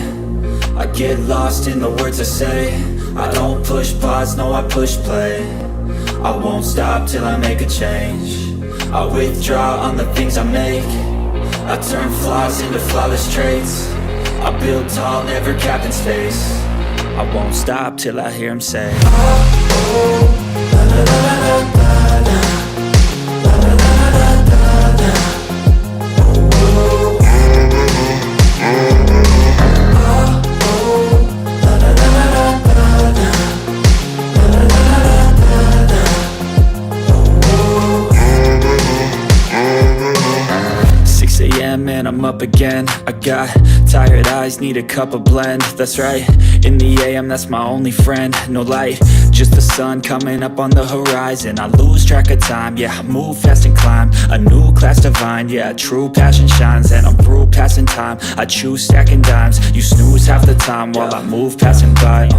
I get lost in the words I say. I don't push pause, no, I push play. I won't stop till I make a change. I withdraw on the things I make. I turn flaws into flawless traits. I build tall, never capped in space. I won't stop till I hear him say, oh, oh, la la la la la la. And I'm up again. I got tired eyes, need a cup of blend. That's right, in the AM, that's my only friend. No light, just the sun coming up on the horizon. I lose track of time, yeah, I move fast and climb a new class divine, yeah, true passion shines. And I'm through passing time, I choose stacking dimes. You snooze half the time while I move passing by.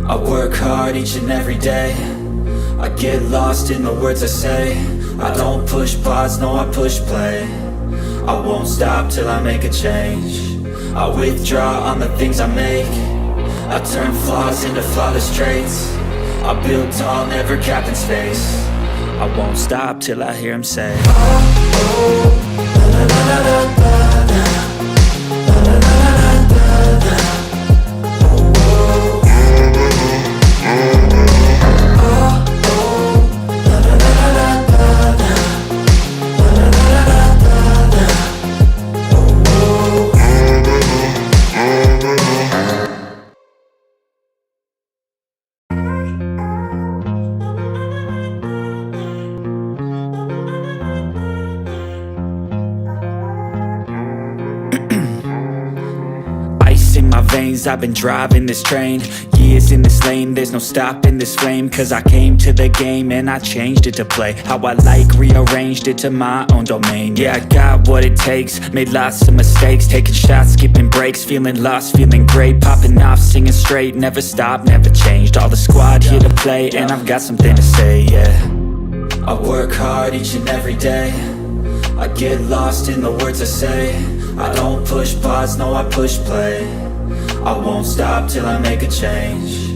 I work hard each and every day, I get lost in the words I say. I don't push pause, no, I push play. I won't stop till I make a change. I withdraw on the things I make. I turn flaws into flawless traits. I build tall, never capped in space. I won't stop till I hear him say, oh. Ice in my veins, I've been driving this train. Years in this lane, there's no stopping this flame. Cause I came to the game and I changed it to play how I like, rearranged it to my own domain. Yeah, I got what it takes, made lots of mistakes, taking shots, skipping breaks, feeling lost, feeling great, popping off, singing straight, never stopped, never changed. All the squad here to play, and I've got something to say, yeah. I work hard each and every day, I get lost in the words I say. I don't push pause, no I push play. I won't stop till I make a change.